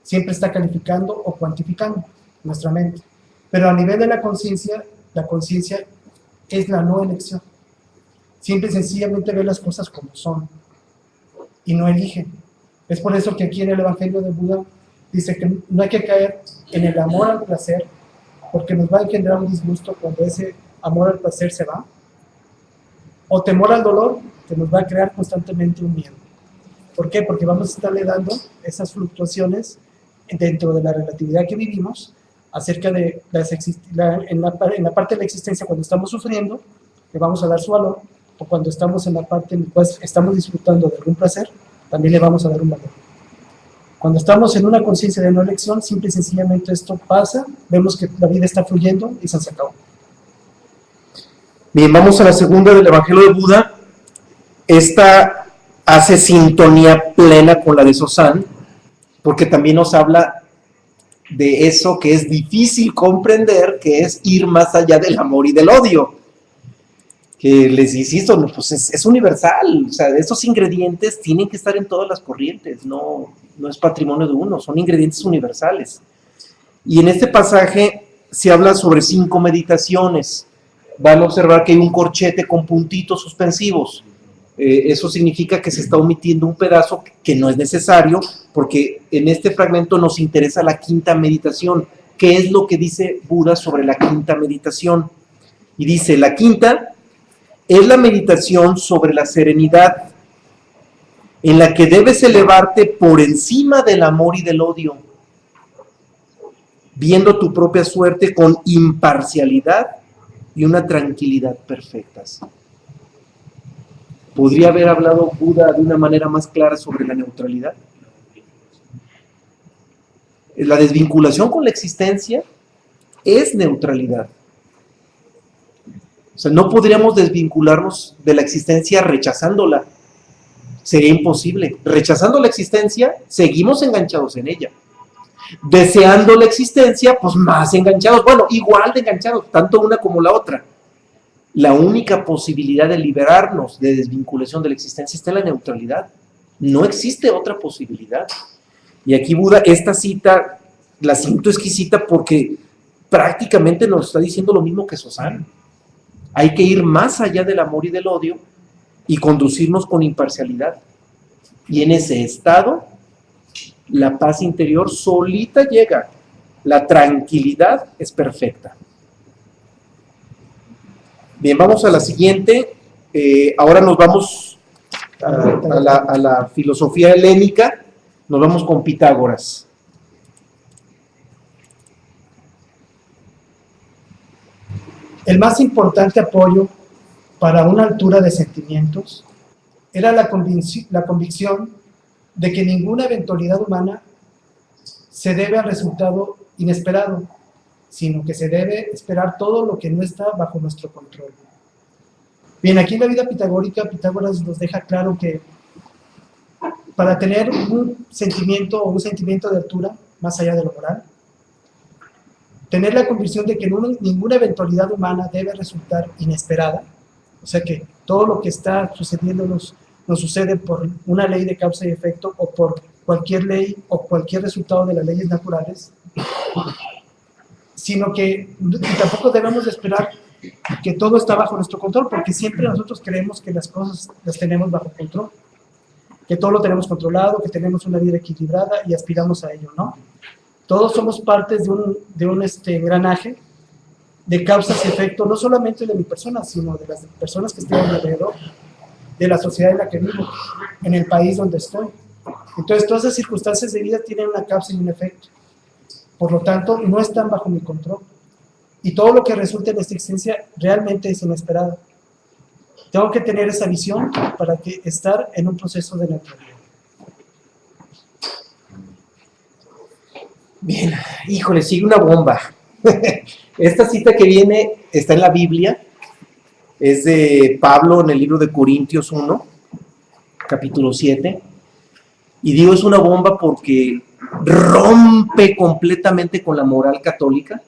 Siempre está calificando o cuantificando nuestra mente. Pero a nivel de la conciencia es la no elección. Siempre sencillamente ve las cosas como son y no elige. Es por eso que aquí en el Evangelio de Buda dice que no hay que caer en el amor al placer, porque nos va a engendrar un disgusto cuando ese amor al placer se va, o temor al dolor, que nos va a crear constantemente un miedo. ¿Por qué? Porque vamos a estarle dando esas fluctuaciones dentro de la relatividad que vivimos, acerca de en la parte de la existencia cuando estamos sufriendo, le vamos a dar su valor, o cuando estamos en la parte en la cual estamos disfrutando de algún placer, también le vamos a dar un valor. Cuando estamos en una conciencia de no elección, simple y sencillamente esto pasa, vemos que la vida está fluyendo y se acabó. Bien, vamos a la segunda del Evangelio de Buda. Esta hace sintonía plena con la de Sosán, porque también nos habla de eso que es difícil comprender, que es ir más allá del amor y del odio. Que les insisto, pues es universal, o sea, estos ingredientes tienen que estar en todas las corrientes, no es patrimonio de uno, son ingredientes universales. Y en este pasaje se habla sobre 5 meditaciones. Van a observar que hay un corchete con puntitos suspensivos. Eso significa que se está omitiendo un pedazo que no es necesario, porque en este fragmento nos interesa la 5ª meditación. ¿Qué es lo que dice Buda sobre la 5ª meditación? Y dice, la 5ª es la meditación sobre la serenidad, en la que debes elevarte por encima del amor y del odio, viendo tu propia suerte con imparcialidad y una tranquilidad perfectas. ¿Podría haber hablado Buda de una manera más clara sobre la neutralidad? La desvinculación con la existencia es neutralidad. O sea, no podríamos desvincularnos de la existencia rechazándola. Sería imposible. Rechazando la existencia, seguimos enganchados en ella. Deseando la existencia, pues más enganchados. Bueno, igual de enganchados, tanto una como la otra. La única posibilidad de liberarnos de desvinculación de la existencia está en la neutralidad. No existe otra posibilidad. Y aquí Buda, esta cita, la siento exquisita porque prácticamente nos está diciendo lo mismo que Sosán. Hay que ir más allá del amor y del odio y conducirnos con imparcialidad. Y en ese estado, la paz interior solita llega. La tranquilidad es perfecta. Bien, vamos a la siguiente. Ahora nos vamos a la filosofía helénica. Nos vamos con Pitágoras. El más importante apoyo para una altura de sentimientos era la convicción de que ninguna eventualidad humana se debe al resultado inesperado, sino que se debe esperar todo lo que no está bajo nuestro control. Bien, aquí en la vida pitagórica, Pitágoras nos deja claro que para tener un sentimiento de altura, más allá de lo moral, tener la convicción de que ninguna eventualidad humana debe resultar inesperada, o sea que todo lo que está sucediendo nos sucede por una ley de causa y efecto o por cualquier ley o cualquier resultado de las leyes naturales, sino que tampoco debemos de esperar que todo está bajo nuestro control, porque siempre nosotros creemos que las cosas las tenemos bajo control, que todo lo tenemos controlado, que tenemos una vida equilibrada y aspiramos a ello, ¿no? Todos somos partes de un engranaje de causas y efectos, no solamente de mi persona, sino de las personas que están alrededor, de la sociedad en la que vivo, en el país donde estoy. Entonces, todas esas circunstancias de vida tienen una causa y un efecto. Por lo tanto, no están bajo mi control. Y todo lo que resulta en esta existencia realmente es inesperado. Tengo que tener esa visión para estar en un proceso de neutralidad. Bien, híjole, sigue una bomba. Esta cita que viene está en la Biblia, es de Pablo en el libro de Corintios 1, capítulo 7, y digo es una bomba porque rompe completamente con la moral católica.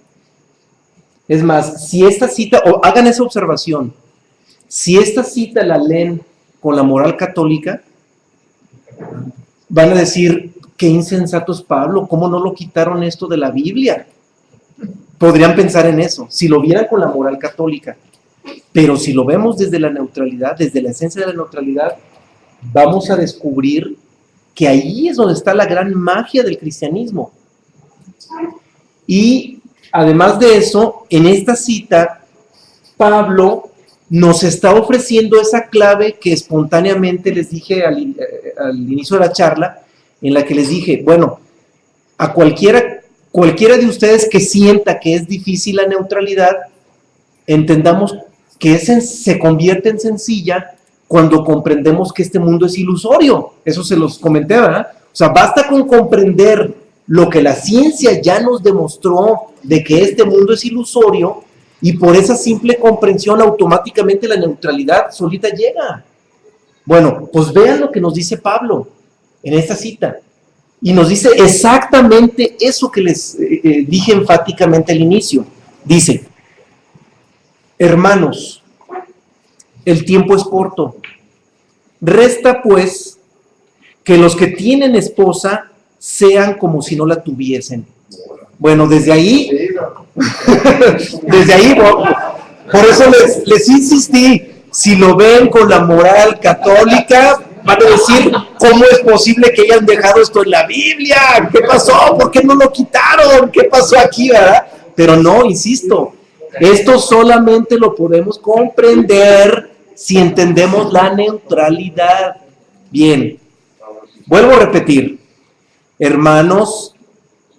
Es más, si esta cita, o hagan esa observación, si esta cita la leen con la moral católica, van a decir, qué insensato es Pablo, ¿cómo no lo quitaron esto de la Biblia? Podrían pensar en eso, si lo vieran con la moral católica. Pero si lo vemos desde la neutralidad, desde la esencia de la neutralidad, vamos a descubrir que ahí es donde está la gran magia del cristianismo. Y además de eso, en esta cita, Pablo nos está ofreciendo esa clave que espontáneamente les dije al inicio de la charla, en la que les dije, bueno, a cualquiera de ustedes que sienta que es difícil la neutralidad, entendamos que se convierte en sencilla cuando comprendemos que este mundo es ilusorio. Eso se los comenté, ¿verdad? O sea, basta con comprender lo que la ciencia ya nos demostró de que este mundo es ilusorio, y por esa simple comprensión automáticamente la neutralidad solita llega. Bueno, pues vean lo que nos dice Pablo en esta cita. Y nos dice exactamente eso que les dije enfáticamente al inicio. Dice, hermanos, el tiempo es corto. Resta pues que los que tienen esposa sean como si no la tuviesen. Bueno, desde ahí, por eso les insistí, si lo ven con la moral católica, van a decir, ¿cómo es posible que hayan dejado esto en la Biblia? ¿Qué pasó? ¿Por qué no lo quitaron? ¿Qué pasó aquí, verdad? Pero no, insisto, esto solamente lo podemos comprender si entendemos la neutralidad. Bien, vuelvo a repetir, hermanos,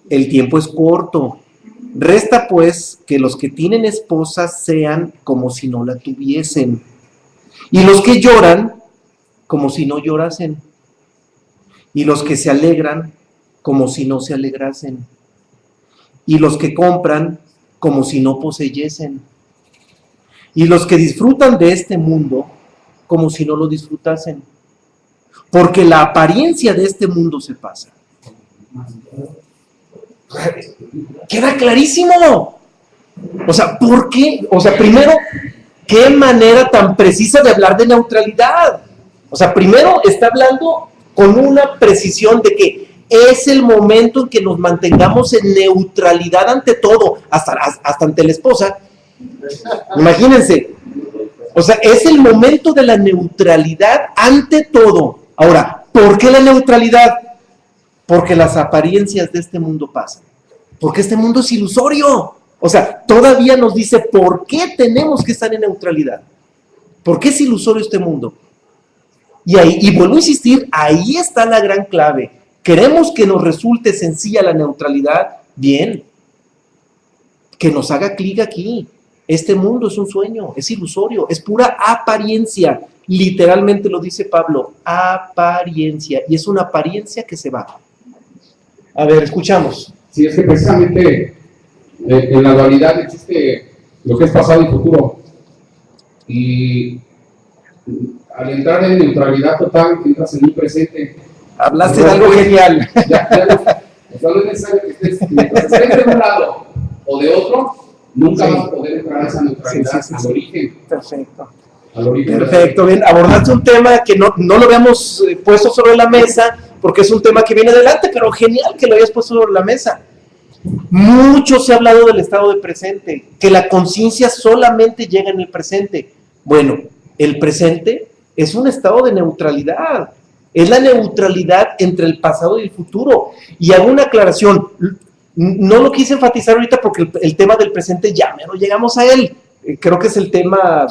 el tiempo es corto. Resta pues que los que tienen esposas sean como si no la tuviesen, y los que lloran como si no llorasen, y los que se alegran como si no se alegrasen, y los que compran como si no poseyesen, y los que disfrutan de este mundo como si no lo disfrutasen, porque la apariencia de este mundo se pasa. Queda clarísimo. O sea, ¿por qué? O sea, primero, ¿qué manera tan precisa de hablar de neutralidad? O sea, primero está hablando con una precisión de que es el momento en que nos mantengamos en neutralidad ante todo, hasta ante la esposa. Imagínense. O sea, es el momento de la neutralidad ante todo. Ahora, ¿por qué la neutralidad? Porque las apariencias de este mundo pasan. Porque este mundo es ilusorio. O sea, todavía nos dice por qué tenemos que estar en neutralidad. ¿Por qué es ilusorio este mundo? Y vuelvo a insistir, ahí está la gran clave. ¿Queremos que nos resulte sencilla la neutralidad? Bien. Que nos haga clic aquí. Este mundo es un sueño, es ilusorio, es pura apariencia. Literalmente lo dice Pablo, apariencia. Y es una apariencia que se va. A ver, escuchamos. Sí, es que precisamente en la dualidad existe lo que es pasado y futuro. Y al entrar en neutralidad total, entras en un presente. Hablaste de algo genial. O sea, no es necesario que estés, mientras estés de un lado o de otro, nunca vas a poder entrar a esa neutralidad al origen. Perfecto. Al origen. Perfecto, bien. Abordaste un tema que no lo habíamos puesto sobre la mesa, porque es un tema que viene adelante, pero genial que lo hayas puesto sobre la mesa. Mucho se ha hablado del estado de presente, que la conciencia solamente llega en el presente. Bueno, el presente es un estado de neutralidad, es la neutralidad entre el pasado y el futuro. Y hago una aclaración, no lo quise enfatizar ahorita porque el tema del presente ya no llegamos a él, creo que es el tema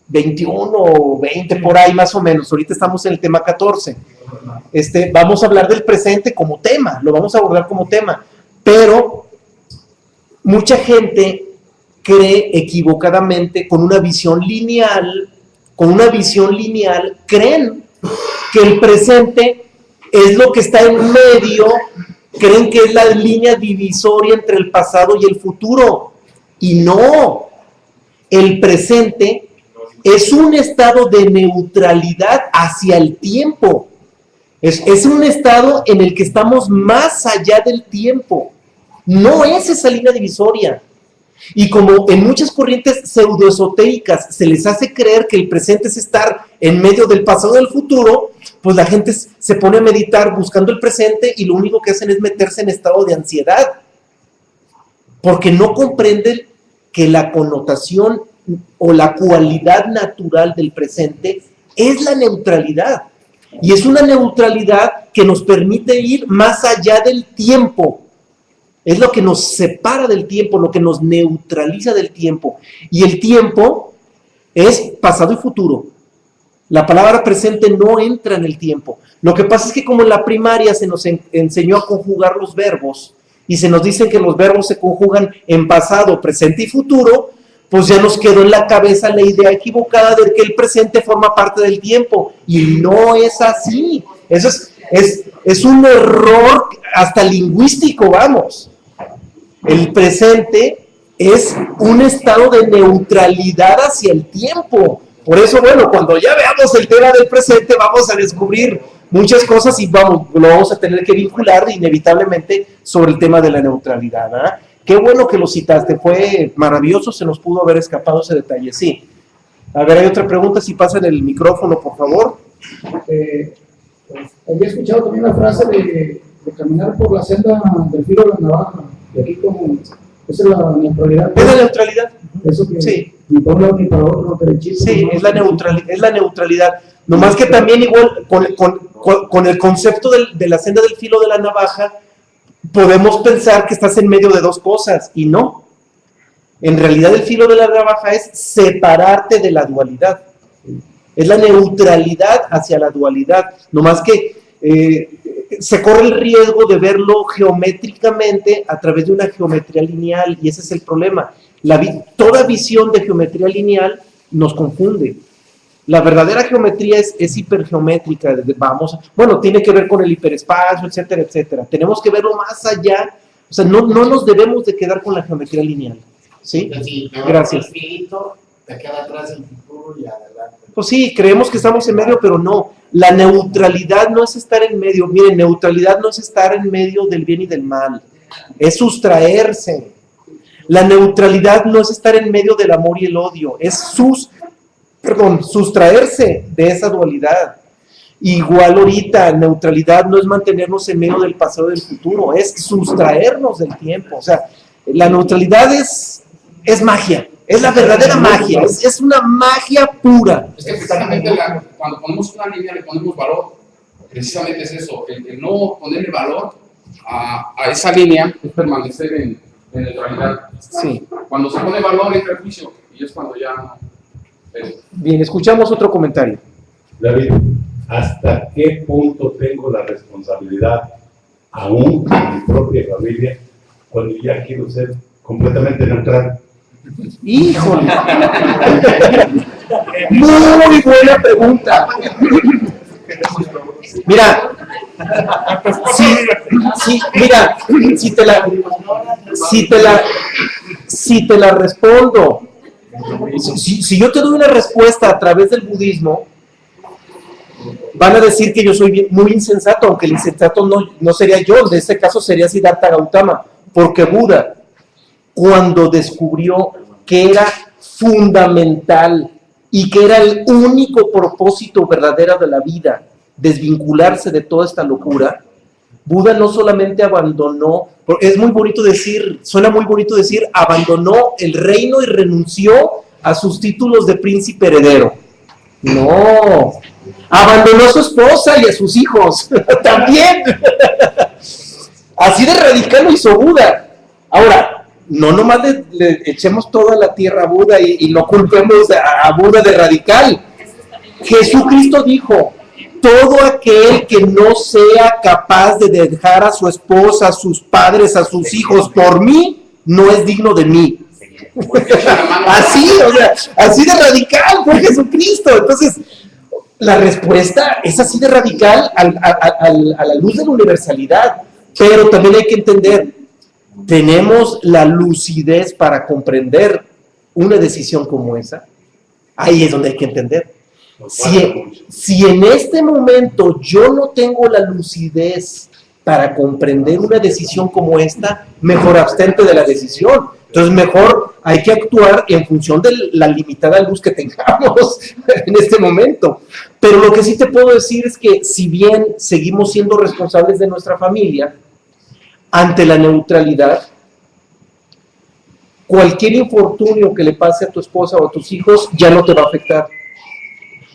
21 o 20 por ahí más o menos, ahorita estamos en el tema 14. Vamos a hablar del presente como tema, lo vamos a abordar como tema, pero mucha gente cree equivocadamente con una visión lineal, creen que el presente es lo que está en medio, creen que es la línea divisoria entre el pasado y el futuro, y no, el presente es un estado de neutralidad hacia el tiempo. Es un estado en el que estamos más allá del tiempo. No es esa línea divisoria. Y como en muchas corrientes pseudoesotéricas se les hace creer que el presente es estar en medio del pasado y del futuro, pues la gente se pone a meditar buscando el presente y lo único que hacen es meterse en estado de ansiedad. Porque no comprenden que la connotación o la cualidad natural del presente es la neutralidad. Y es una neutralidad que nos permite ir más allá del tiempo. Es lo que nos separa del tiempo, lo que nos neutraliza del tiempo. Y el tiempo es pasado y futuro. La palabra presente no entra en el tiempo. Lo que pasa es que como en la primaria se nos enseñó a conjugar los verbos, y se nos dicen que los verbos se conjugan en pasado, presente y futuro, pues ya nos quedó en la cabeza la idea equivocada de que el presente forma parte del tiempo. Y no es así. Eso es un error hasta lingüístico, vamos. El presente es un estado de neutralidad hacia el tiempo. Por eso, bueno, cuando ya veamos el tema del presente, vamos a descubrir muchas cosas y lo vamos a tener que vincular inevitablemente sobre el tema de la neutralidad, ¿eh? Qué bueno que lo citaste, fue maravilloso, se nos pudo haber escapado ese detalle, sí. A ver, hay otra pregunta, si pasan el micrófono, por favor. Pues, había escuchado también la frase de caminar por la senda del filo de la navaja, de aquí como, esa es la neutralidad. ¿Es la neutralidad? Eso que sí. Ni para un lado ni para otro, derechito. Sí, no, es la neutralidad. Nomás que también igual con el concepto de la senda del filo de la navaja, podemos pensar que estás en medio de dos cosas, y no. En realidad el filo de la navaja es separarte de la dualidad. es la neutralidad hacia la dualidad, nomás que se corre el riesgo de verlo geométricamente a través de una geometría lineal, y ese es el problema. Toda visión de geometría lineal nos confunde. La verdadera geometría es hipergeométrica, bueno, tiene que ver con el hiperespacio, etcétera, etcétera. Tenemos que verlo más allá, o sea, no nos debemos de quedar con la geometría lineal. ¿Sí? Gracias. Te queda atrás el futuro y adelante. Pues sí, creemos que estamos en medio, pero no. La neutralidad no es estar en medio. Miren, neutralidad no es estar en medio del bien y del mal. Es sustraerse. La neutralidad no es estar en medio del amor y el odio. Es sustraerse de esa dualidad. Igual ahorita, neutralidad no es mantenernos en medio del pasado y del futuro. Es sustraernos del tiempo. O sea, la neutralidad es magia. Es la verdadera magia, es una magia pura. Es que precisamente cuando ponemos una línea le ponemos valor, precisamente es eso, el no ponerle valor a esa línea es permanecer en neutralidad. Sí. Cuando se pone valor entra el juicio y es cuando ya... Bien, escuchamos otro comentario. David, ¿hasta qué punto tengo la responsabilidad, aún en mi propia familia, cuando ya quiero ser completamente neutral? ¡Híjole! Muy buena pregunta. Mira, mira, si te la respondo, si yo te doy una respuesta a través del budismo, van a decir que yo soy muy insensato, aunque el insensato no sería yo, en este caso sería Siddhartha Gautama, porque Buda, cuando descubrió que era fundamental y que era el único propósito verdadero de la vida, desvincularse de toda esta locura, Buda no solamente abandonó, es muy bonito decir, suena muy bonito decir, abandonó el reino y renunció a sus títulos de príncipe heredero. No, abandonó a su esposa y a sus hijos, también. Así de radical lo hizo Buda. Ahora, no nomás le echemos toda la tierra a Buda y no culpemos a Buda de radical. Jesucristo dijo, todo aquel que no sea capaz de dejar a su esposa, a sus padres, a sus hijos por mí, no es digno de mí. Así, o sea, así de radical fue Jesucristo. Entonces, la respuesta es así de radical a la luz de la universalidad. Pero también hay que entender, ¿tenemos la lucidez para comprender una decisión como esa? Ahí es donde hay que entender. Si en este momento yo no tengo la lucidez para comprender una decisión como esta, mejor abstente de la decisión. Entonces mejor hay que actuar en función de la limitada luz que tengamos en este momento. Pero lo que sí te puedo decir es que si bien seguimos siendo responsables de nuestra familia, ante la neutralidad, cualquier infortunio que le pase a tu esposa o a tus hijos ya no te va a afectar.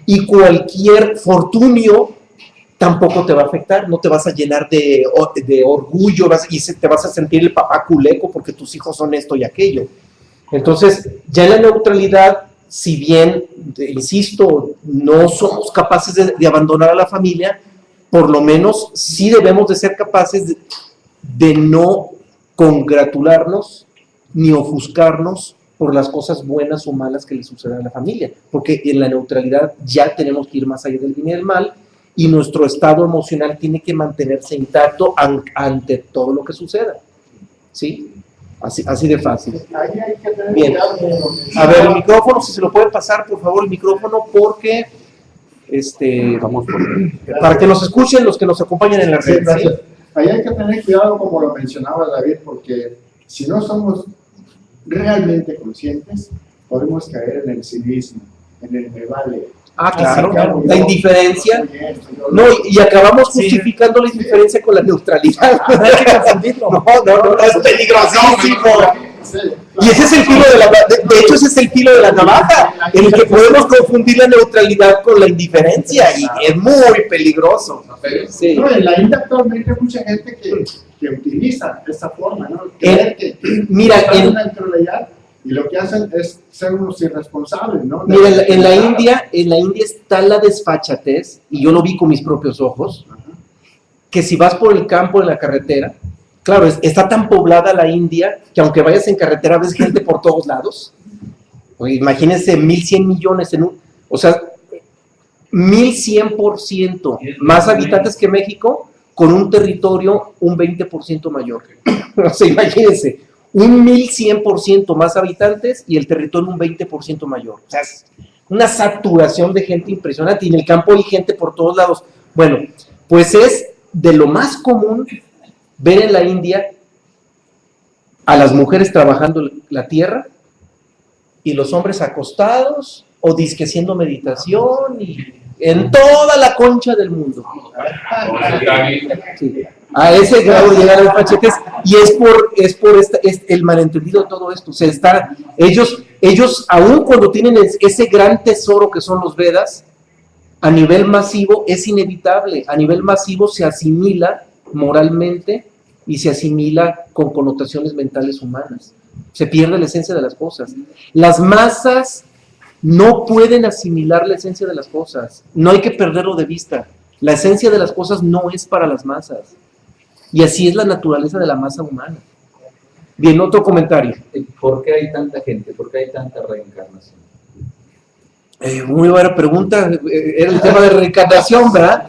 Y cualquier fortunio tampoco te va a afectar, no te vas a llenar de orgullo y te vas a sentir el papá culeco porque tus hijos son esto y aquello. Entonces, ya en la neutralidad, si bien, insisto, no somos capaces de abandonar a la familia, por lo menos sí debemos de ser capaces de no congratularnos ni ofuscarnos por las cosas buenas o malas que le suceden a la familia, porque en la neutralidad ya tenemos que ir más allá del bien y del mal, y nuestro estado emocional tiene que mantenerse intacto ante todo lo que suceda, ¿sí? Así de fácil. Bien, a ver, el micrófono, si se lo pueden pasar, por favor, el micrófono, porque vamos para que nos escuchen los que nos acompañan en la red. Sí, ahí hay que tener cuidado, como lo mencionaba David, porque si no somos realmente conscientes, podemos caer en el cinismo, en el me vale. Ah, claro, la indiferencia. No, y acabamos justificando la indiferencia con la neutralidad. No hay que confundirlo. No, es peligrosísimo. Y ese es el filo de la de hecho ese es el filo de la navaja, en el que podemos confundir la neutralidad con la indiferencia, y es muy peligroso. Sí. No, en la India actualmente hay mucha gente que utiliza esta forma, ¿no? Creer que mira, en la neutralidad y lo que hacen es ser unos irresponsables, ¿no? Mira, en la India está la desfachatez, y yo lo vi con mis propios ojos, que si vas por el campo en la carretera, claro, está tan poblada la India que aunque vayas en carretera ves gente por todos lados. Oye, imagínense 1.100 millones o sea, 1.100% más habitantes que México, con un territorio un 20% mayor. O sea, imagínense, un 1.100% más habitantes y el territorio un 20% mayor. O sea, es una saturación de gente impresionante, y en el campo hay gente por todos lados. Bueno, pues es de lo más común ver en la India a las mujeres trabajando la tierra y los hombres acostados o disque haciendo meditación y en toda la concha del mundo. Sí. A ese grado llegan los pachetes, y es por el malentendido de todo esto. O sea, ellos aún cuando tienen ese gran tesoro que son los Vedas, a nivel masivo es inevitable. A nivel masivo se asimila moralmente y se asimila con connotaciones mentales humanas. Se pierde la esencia de las cosas. Las masas no pueden asimilar la esencia de las cosas. No hay que perderlo de vista. La esencia de las cosas no es para las masas. Y así es la naturaleza de la masa humana. Bien, otro comentario. ¿Por qué hay tanta gente? ¿Por qué hay tanta reencarnación? Muy buena pregunta. Era el tema de reencarnación, ¿verdad?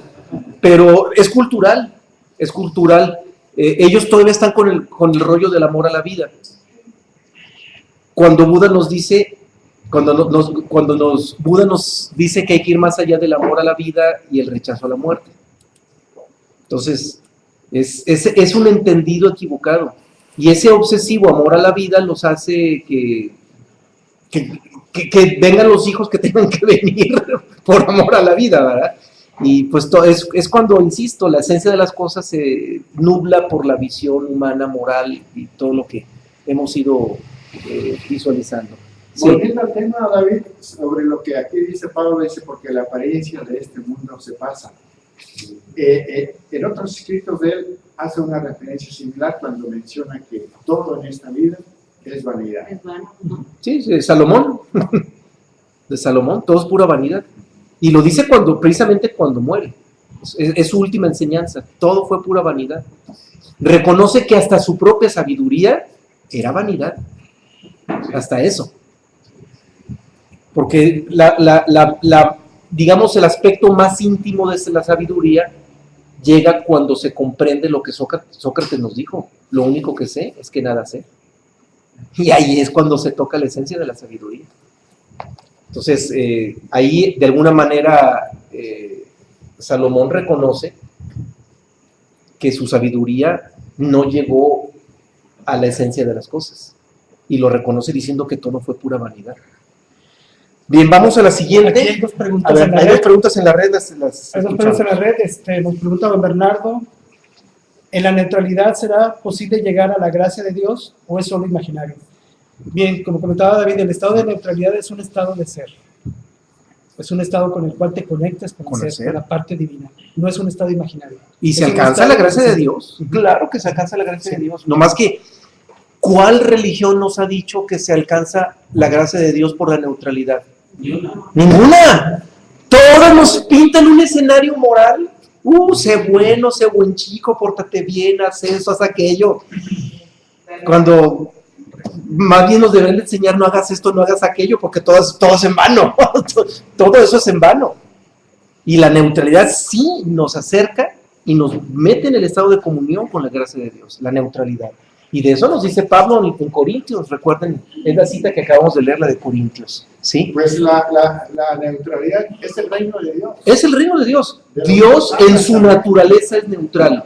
Pero es cultural. Es cultural. Ellos todavía están con el rollo del amor a la vida. Cuando Buda nos dice, Buda nos dice que hay que ir más allá del amor a la vida y el rechazo a la muerte. Entonces, es un entendido equivocado. Y ese obsesivo amor a la vida los hace que vengan los hijos que tengan que venir por amor a la vida, ¿verdad? Y pues es cuando, insisto, la esencia de las cosas se nubla por la visión humana, moral y todo lo que hemos ido visualizando. Sí. Volviendo al tema, David, sobre lo que aquí dice Pablo, dice, porque la apariencia de este mundo se pasa. En otros escritos de él hace una referencia similar cuando menciona que todo en esta vida es vanidad. Sí, de Salomón. De Salomón, todo es pura vanidad. Y lo dice precisamente cuando muere. Es su última enseñanza. Todo fue pura vanidad. Reconoce que hasta su propia sabiduría era vanidad. Hasta eso. Porque digamos, el aspecto más íntimo de la sabiduría llega cuando se comprende lo que Sócrates nos dijo. Lo único que sé es que nada sé. Y ahí es cuando se toca la esencia de la sabiduría. Entonces, ahí de alguna manera Salomón reconoce que su sabiduría no llegó a la esencia de las cosas. Y lo reconoce diciendo que todo fue pura vanidad. Bien, vamos a la siguiente. Aquí hay dos preguntas, hay dos preguntas en la red. Hay dos preguntas en la red. Nos pregunta don Bernardo: ¿en la neutralidad será posible llegar a la gracia de Dios o es solo imaginario? Bien, como comentaba David, el estado de neutralidad es un estado de ser. Es un estado con el cual te conectas con el ser, con la parte divina. No es un estado imaginario. ¿Y se alcanza la gracia de Dios? Claro que se alcanza la gracia de Dios. No más que, ¿cuál religión nos ha dicho que se alcanza la gracia de Dios por la neutralidad? Ninguna. Todos nos pintan un escenario moral. Sé bueno, sé buen chico, pórtate bien, haz eso, haz aquello. Cuando más bien nos deben enseñar, no hagas esto, no hagas aquello, porque todo es en vano. Todo eso es en vano. Y la neutralidad sí nos acerca y nos mete en el estado de comunión con la gracia de Dios, la neutralidad. Y de eso nos dice Pablo en Corintios. Recuerden, es la cita que acabamos de leer, la de Corintios. ¿Sí? Pues la neutralidad es el reino de Dios. Es el reino de Dios. Dios en su naturaleza es neutral.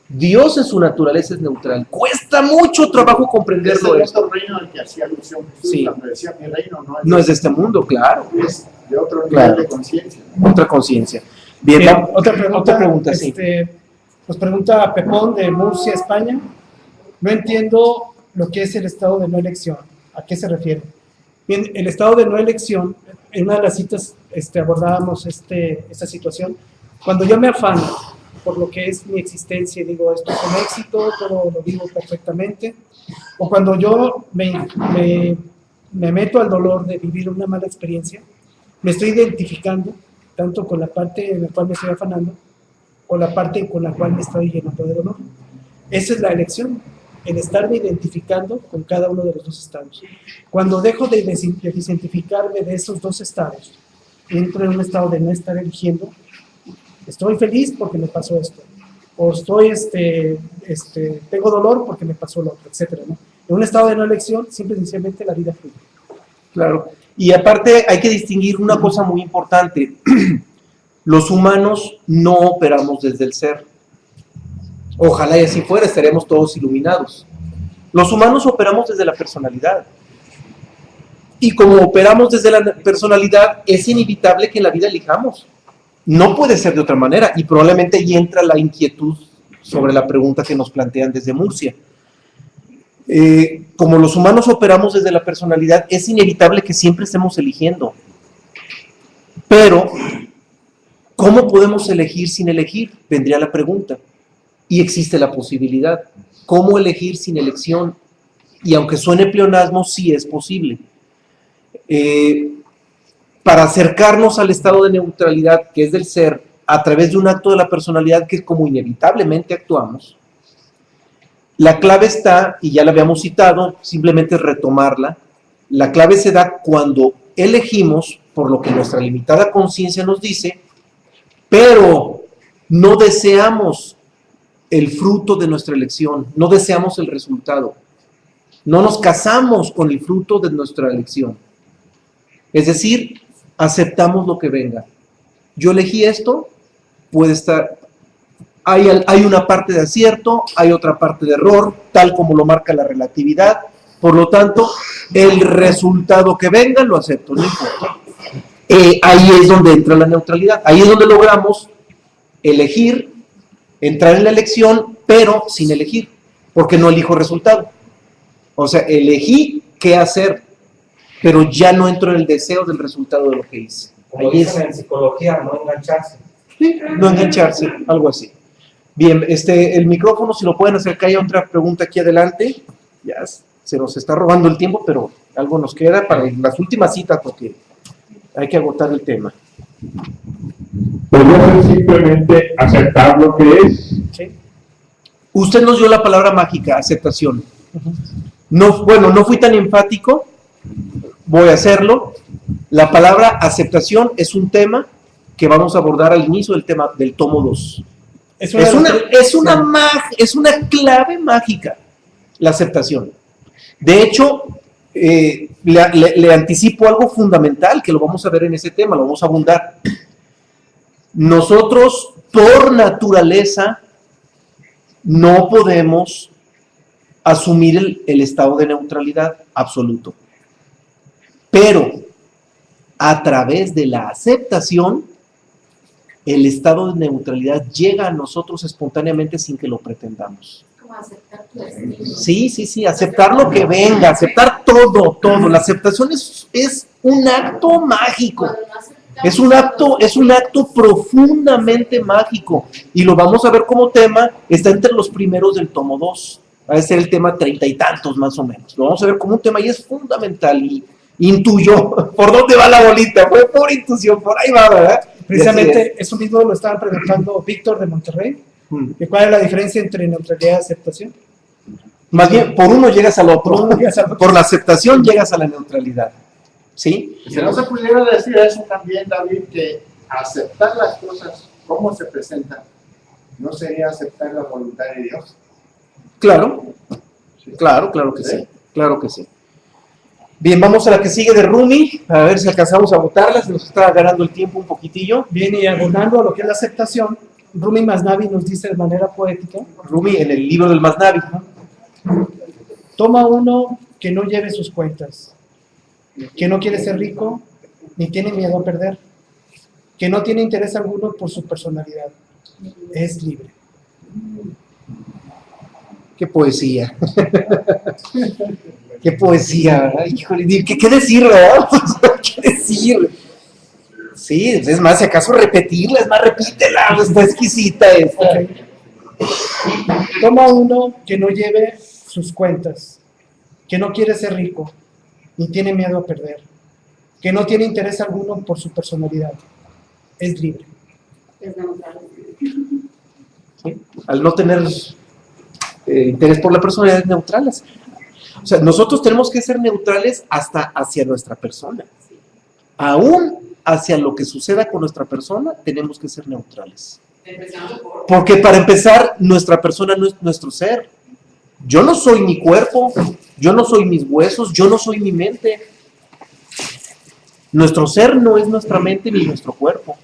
Dios en su naturaleza es neutral. Cuesta mucho trabajo comprenderlo. Es el reino al que hacía alusión Jesús, sí. Cuando decía mi reino no es de este mundo, claro. Es de otro nivel de conciencia. Otra conciencia. Bien, otra pregunta sí. Nos pregunta Pepón de Murcia, España. No entiendo lo que es el estado de no elección. ¿A qué se refiere? Bien, el estado de no elección, en una de las citas abordábamos esta situación. Cuando yo me afano por lo que es mi existencia y digo, esto es un éxito, todo lo vivo perfectamente, o cuando yo me meto al dolor de vivir una mala experiencia, me estoy identificando tanto con la parte en la cual me estoy afanando o la parte con la cual me estoy llenando de dolor. Esa es la elección, el estarme identificando con cada uno de los dos estados. Cuando dejo de desidentificarme de esos dos estados, entro en un estado de no estar eligiendo, estoy feliz porque me pasó esto, o estoy, tengo dolor porque me pasó lo otro, etcétera, ¿no? En un estado de no elección, simple y sencillamente la vida fluye. Claro. Y aparte hay que distinguir una cosa muy importante. Los humanos no operamos desde el ser. Ojalá y así fuera, estaremos todos iluminados. Los humanos operamos desde la personalidad. Y como operamos desde la personalidad, es inevitable que en la vida elijamos. No puede ser de otra manera. Y probablemente ahí entra la inquietud sobre la pregunta que nos plantean desde Murcia. Como los humanos operamos desde la personalidad, es inevitable que siempre estemos eligiendo. Pero, ¿cómo podemos elegir sin elegir? Vendría la pregunta. Y existe la posibilidad. ¿Cómo elegir sin elección? Y aunque suene pleonasmo, sí es posible. Para acercarnos al estado de neutralidad, que es del ser, a través de un acto de la personalidad, que es como inevitablemente actuamos, la clave está, y ya la habíamos citado, simplemente retomarla, la clave se da cuando elegimos por lo que nuestra limitada conciencia nos dice, pero no deseamos el fruto de nuestra elección, no deseamos el resultado, no nos casamos con el fruto de nuestra elección. Es decir, aceptamos lo que venga. Yo elegí esto, puede estar... Hay una parte de acierto, hay otra parte de error, tal como lo marca la relatividad. Por lo tanto, el resultado que venga lo acepto, no importa. Ahí es donde entra la neutralidad. Ahí es donde logramos elegir, entrar en la elección, pero sin elegir, porque no elijo resultado. O sea, elegí qué hacer, pero ya no entro en el deseo del resultado de lo que hice. Como dicen en psicología, no engancharse. Sí, no engancharse, algo así. Bien, el micrófono, si lo pueden acercar, hay otra pregunta aquí adelante. Ya se nos está robando el tiempo, pero algo nos queda para las últimas citas, porque hay que agotar el tema. Podría ser simplemente aceptar lo que es. ¿Sí? Usted nos dio la palabra mágica, aceptación. No, bueno, no fui tan enfático, voy a hacerlo. La palabra aceptación es un tema que vamos a abordar al inicio del tema del tomo 2. Es una clave mágica, la aceptación. De hecho, le anticipo algo fundamental, que lo vamos a ver en ese tema, lo vamos a abundar. Nosotros, por naturaleza, no podemos asumir el estado de neutralidad absoluto. Pero, a través de la aceptación, el estado de neutralidad llega a nosotros espontáneamente sin que lo pretendamos. ¿Cómo aceptar tu destino? Sí, aceptar lo que venga, aceptar todo. La aceptación es un acto mágico. Es un acto profundamente mágico. Y lo vamos a ver como tema, está entre los primeros del tomo 2. Va a ser el tema 30 y tantos más o menos. Lo vamos a ver como un tema y es fundamental. Y intuyo por dónde va la bolita. Fue por intuición, por ahí va, ¿verdad? Precisamente eso mismo lo estaba preguntando Víctor de Monterrey. ¿Cuál es la diferencia entre neutralidad y aceptación? Más bien, por uno llegas al otro. Por la aceptación llegas a la neutralidad. ¿Sí? Si no se pudiera decir eso también, David, que aceptar las cosas como se presentan, ¿no sería aceptar la voluntad de Dios? Claro que sí. Claro que sí. Bien, vamos a la que sigue de Rumi, a ver si alcanzamos a votarla, se nos está ganando el tiempo un poquitillo. Bien, y abonando a lo que es la aceptación, Rumi Masnavi nos dice de manera poética. Rumi en el libro del Masnavi. Toma uno que no lleve sus cuentas, que no quiere ser rico, ni tiene miedo a perder, que no tiene interés alguno por su personalidad, es libre. ¡Qué poesía! ¡Qué poesía! ¿Verdad? Híjole, ¿qué decir, verdad? ¿Qué decir? Sí, es más, si acaso repetirla, es más, repítela, está exquisita esta. Ok. Toma uno que no lleve sus cuentas, que no quiere ser rico, ni tiene miedo a perder, que no tiene interés alguno por su personalidad. Es libre. ¿Sí? Al no tener interés por la personalidad, es neutrales. O sea, nosotros tenemos que ser neutrales hasta hacia nuestra persona. Aún hacia lo que suceda con nuestra persona, tenemos que ser neutrales. Porque para empezar, nuestra persona no es nuestro ser. Yo no soy mi cuerpo, yo no soy mis huesos, yo no soy mi mente. Nuestro ser no es nuestra mente ni nuestro cuerpo.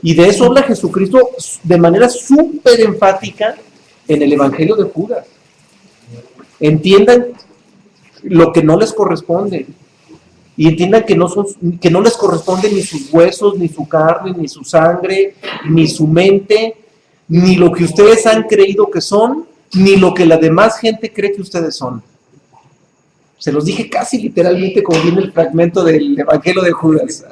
Y de eso habla Jesucristo de manera súper enfática en el Evangelio de Judas. Entiendan lo que no les corresponde. Y entiendan que no les corresponde ni sus huesos, ni su carne, ni su sangre, ni su mente, ni lo que ustedes han creído que son, ni lo que la demás gente cree que ustedes son. Se los dije casi literalmente como viene el fragmento del Evangelio de Judas.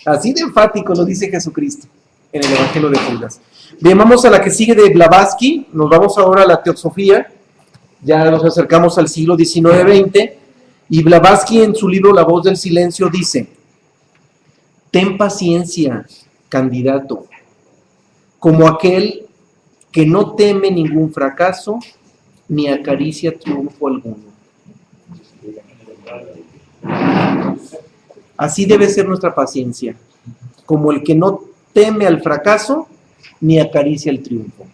Así de enfático lo dice Jesucristo en el Evangelio de Judas. Bien, vamos a la que sigue de Blavatsky. Nos vamos ahora a la teosofía. Ya nos acercamos al siglo XIX-XX. Y Blavatsky en su libro La voz del silencio dice: ten paciencia, candidato, como aquel que no teme ningún fracaso ni acaricia triunfo alguno. Así debe ser nuestra paciencia, como el que no teme al fracaso ni acaricia el triunfo.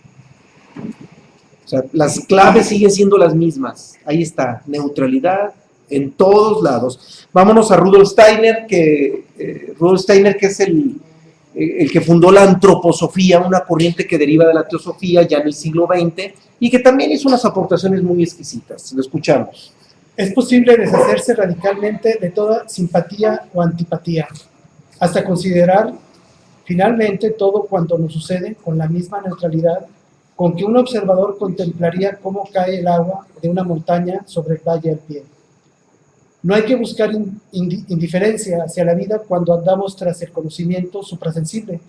O sea, las claves siguen siendo las mismas. Ahí está, neutralidad en todos lados. Vámonos a Rudolf Steiner, que es el que fundó la antroposofía, una corriente que deriva de la teosofía ya en el siglo XX, y que también hizo unas aportaciones muy exquisitas. Lo escuchamos. Es posible deshacerse radicalmente de toda simpatía o antipatía, hasta considerar finalmente todo cuanto nos sucede con la misma neutralidad con que un observador contemplaría cómo cae el agua de una montaña sobre el valle al pie. No hay que buscar indiferencia hacia la vida cuando andamos tras el conocimiento suprasensible,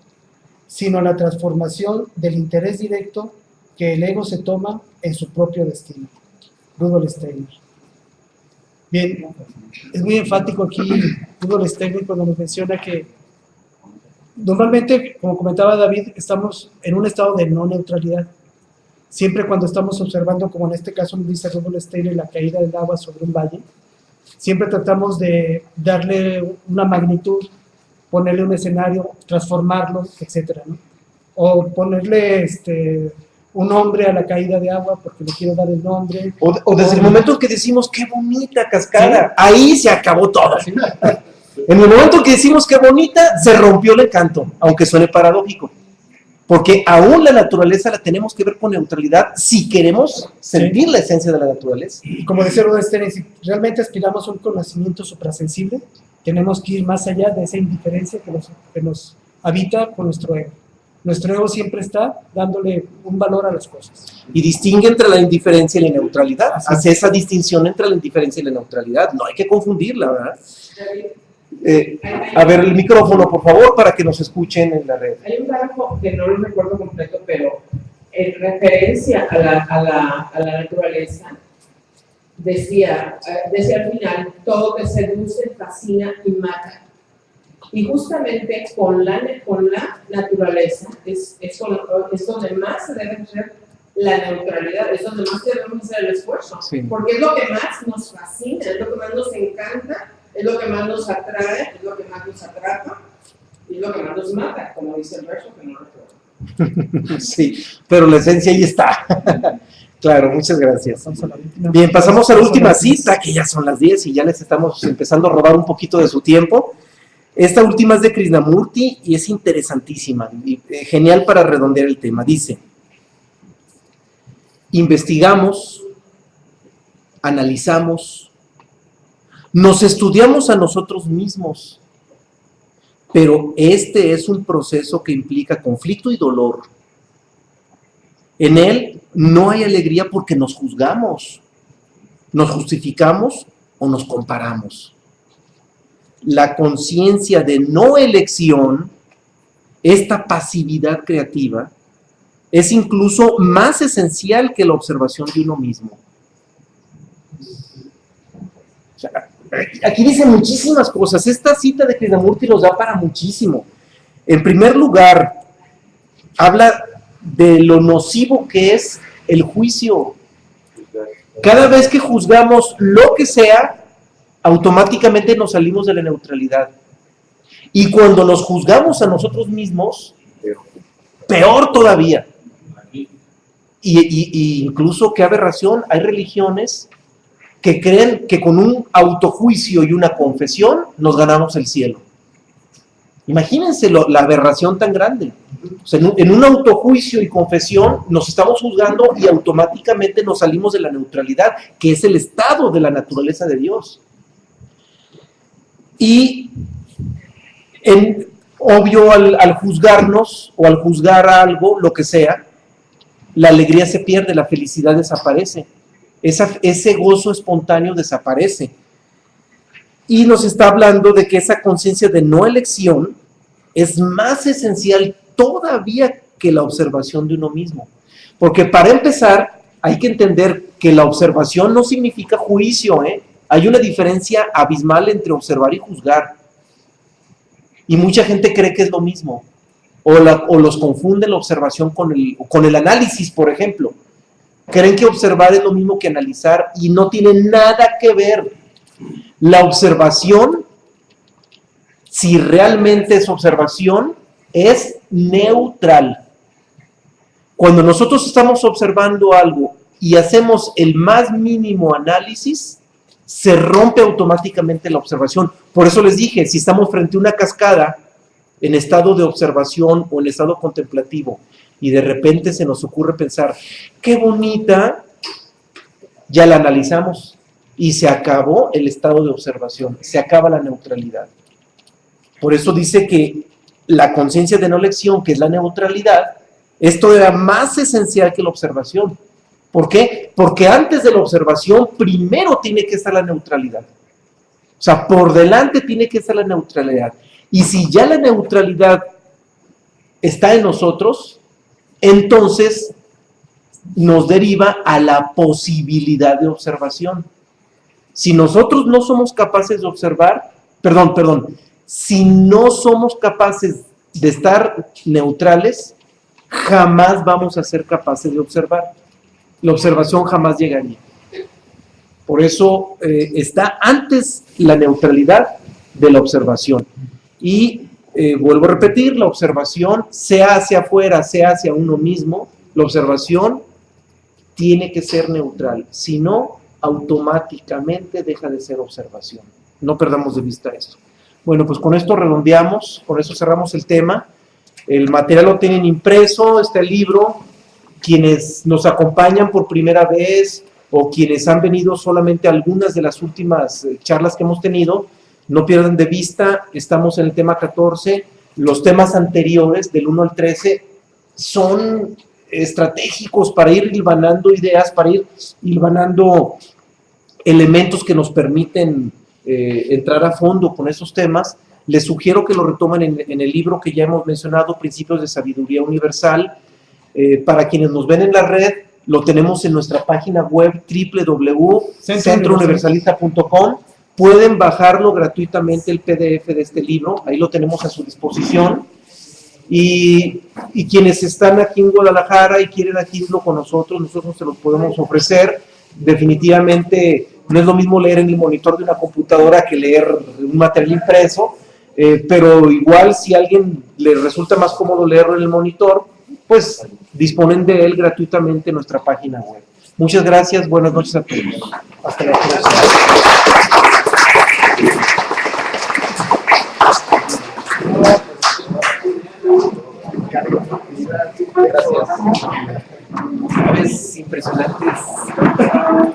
sino la transformación del interés directo que el ego se toma en su propio destino. Rudolf Steiner. Bien, es muy enfático aquí Rudolf Steiner cuando nos menciona que normalmente, como comentaba David, estamos en un estado de no neutralidad. Siempre cuando estamos observando, como en este caso nos dice Rudolf Steiner, la caída del agua sobre un valle, siempre tratamos de darle una magnitud, ponerle un escenario, transformarlo, etcétera, ¿no? O ponerle un nombre a la caída de agua porque le quiero dar el nombre. O desde el momento que decimos qué bonita cascada, ¿sí? Ahí se acabó todo. ¿Sí? En el momento que decimos qué bonita, se rompió el encanto, aunque suene paradójico. Porque aún la naturaleza la tenemos que ver con neutralidad si queremos sentir la esencia de la naturaleza. Y como decía Rudolf Steiner, si realmente aspiramos a un conocimiento suprasensible, tenemos que ir más allá de esa indiferencia que nos habita con nuestro ego. Nuestro ego siempre está dándole un valor a las cosas. Y distingue entre la indiferencia y la neutralidad. Hace esa distinción entre la indiferencia y la neutralidad. No hay que confundirla, ¿verdad? A ver, el micrófono, por favor, para que nos escuchen en la red. Hay un párrafo que no lo recuerdo completo, pero en referencia a la naturaleza, decía al final: todo te seduce, fascina y mata. Y justamente con la naturaleza es donde más se debe hacer la neutralidad, es donde más debemos hacer el esfuerzo, sí. Porque es lo que más nos fascina, es lo que más nos encanta, es lo que más nos atrae, es lo que más nos atrapa y es lo que más nos mata, como dice el verso que no recuerdo. Sí, pero la esencia ahí está. Claro, muchas gracias. Bien, pasamos a la última cita, que ya son las 10 y ya les estamos empezando a robar un poquito de su tiempo. Esta última es de Krishnamurti y es interesantísima, y genial para redondear el tema. Dice: investigamos, analizamos, nos estudiamos a nosotros mismos, pero este es un proceso que implica conflicto y dolor. En él no hay alegría porque nos juzgamos, nos justificamos o nos comparamos. La conciencia de no elección esta pasividad creativa es incluso más esencial que la observación de uno mismo. O sea, aquí dice muchísimas cosas. Esta cita de Krishnamurti nos da para muchísimo. En primer lugar, habla de lo nocivo que es el juicio. Cada vez que juzgamos lo que sea, automáticamente nos salimos de la neutralidad. Y cuando nos juzgamos a nosotros mismos, peor todavía. Y incluso, qué aberración, hay religiones que creen que con un autojuicio y una confesión nos ganamos el cielo. Imagínense la aberración tan grande. O sea, en un autojuicio y confesión nos estamos juzgando y automáticamente nos salimos de la neutralidad, que es el estado de la naturaleza de Dios. Y obvio, al juzgarnos o al juzgar algo, lo que sea, la alegría se pierde, la felicidad desaparece. Ese gozo espontáneo desaparece. Y nos está hablando de que esa conciencia de no elección es más esencial todavía que la observación de uno mismo. Porque para empezar, hay que entender que la observación no significa juicio, ¿eh? Hay una diferencia abismal entre observar y juzgar. Y mucha gente cree que es lo mismo. O los confunde la observación con el análisis, por ejemplo. Creen que observar es lo mismo que analizar y no tiene nada que ver. La observación, si realmente es observación, es neutral. Cuando nosotros estamos observando algo y hacemos el más mínimo análisis, se rompe automáticamente la observación. Por eso les dije, si estamos frente a una cascada en estado de observación o en estado contemplativo y de repente se nos ocurre pensar, qué bonita, ya la analizamos y se acabó el estado de observación, se acaba la neutralidad. Por eso dice que la conciencia de no elección, que es la neutralidad, es todavía más esencial que la observación. ¿Por qué? Porque antes de la observación primero tiene que estar la neutralidad. O sea, por delante tiene que estar la neutralidad. Y si ya la neutralidad está en nosotros, entonces nos deriva a la posibilidad de observación. Si nosotros no somos capaces de observar, si no somos capaces de estar neutrales, jamás vamos a ser capaces de observar. La observación jamás llegaría. Por eso está antes la neutralidad de la observación. Y vuelvo a repetir, la observación, sea hacia afuera, sea hacia uno mismo, la observación tiene que ser neutral. Si no, automáticamente deja de ser observación. No perdamos de vista esto. Bueno, pues con esto redondeamos, con eso cerramos el tema. El material lo tienen impreso, está el libro. Quienes nos acompañan por primera vez o quienes han venido solamente a algunas de las últimas charlas que hemos tenido, no pierdan de vista, estamos en el tema 14, los temas anteriores, del 1 al 13, son estratégicos para ir hilvanando ideas, para ir hilvanando elementos que nos permiten entrar a fondo con esos temas. Les sugiero que lo retomen en el libro que ya hemos mencionado, Principios de Sabiduría Universal. Para quienes nos ven en la red, lo tenemos en nuestra página web www.centrouniversalista.com. Pueden bajarlo gratuitamente, el PDF de este libro, ahí lo tenemos a su disposición. Y quienes están aquí en Guadalajara y quieren adquirirlo con nosotros se los podemos ofrecer. Definitivamente no es lo mismo leer en el monitor de una computadora que leer un material impreso, pero igual si a alguien le resulta más cómodo leerlo en el monitor, pues disponen de él gratuitamente en nuestra página web. Muchas gracias, buenas noches a todos. Hasta la próxima. Es impresionante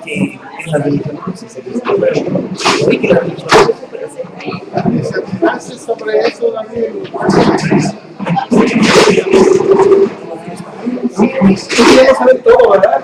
que en la religión se hoy que la religión se sobre eso, David. Sí, tú quieres saber todo, ¿verdad?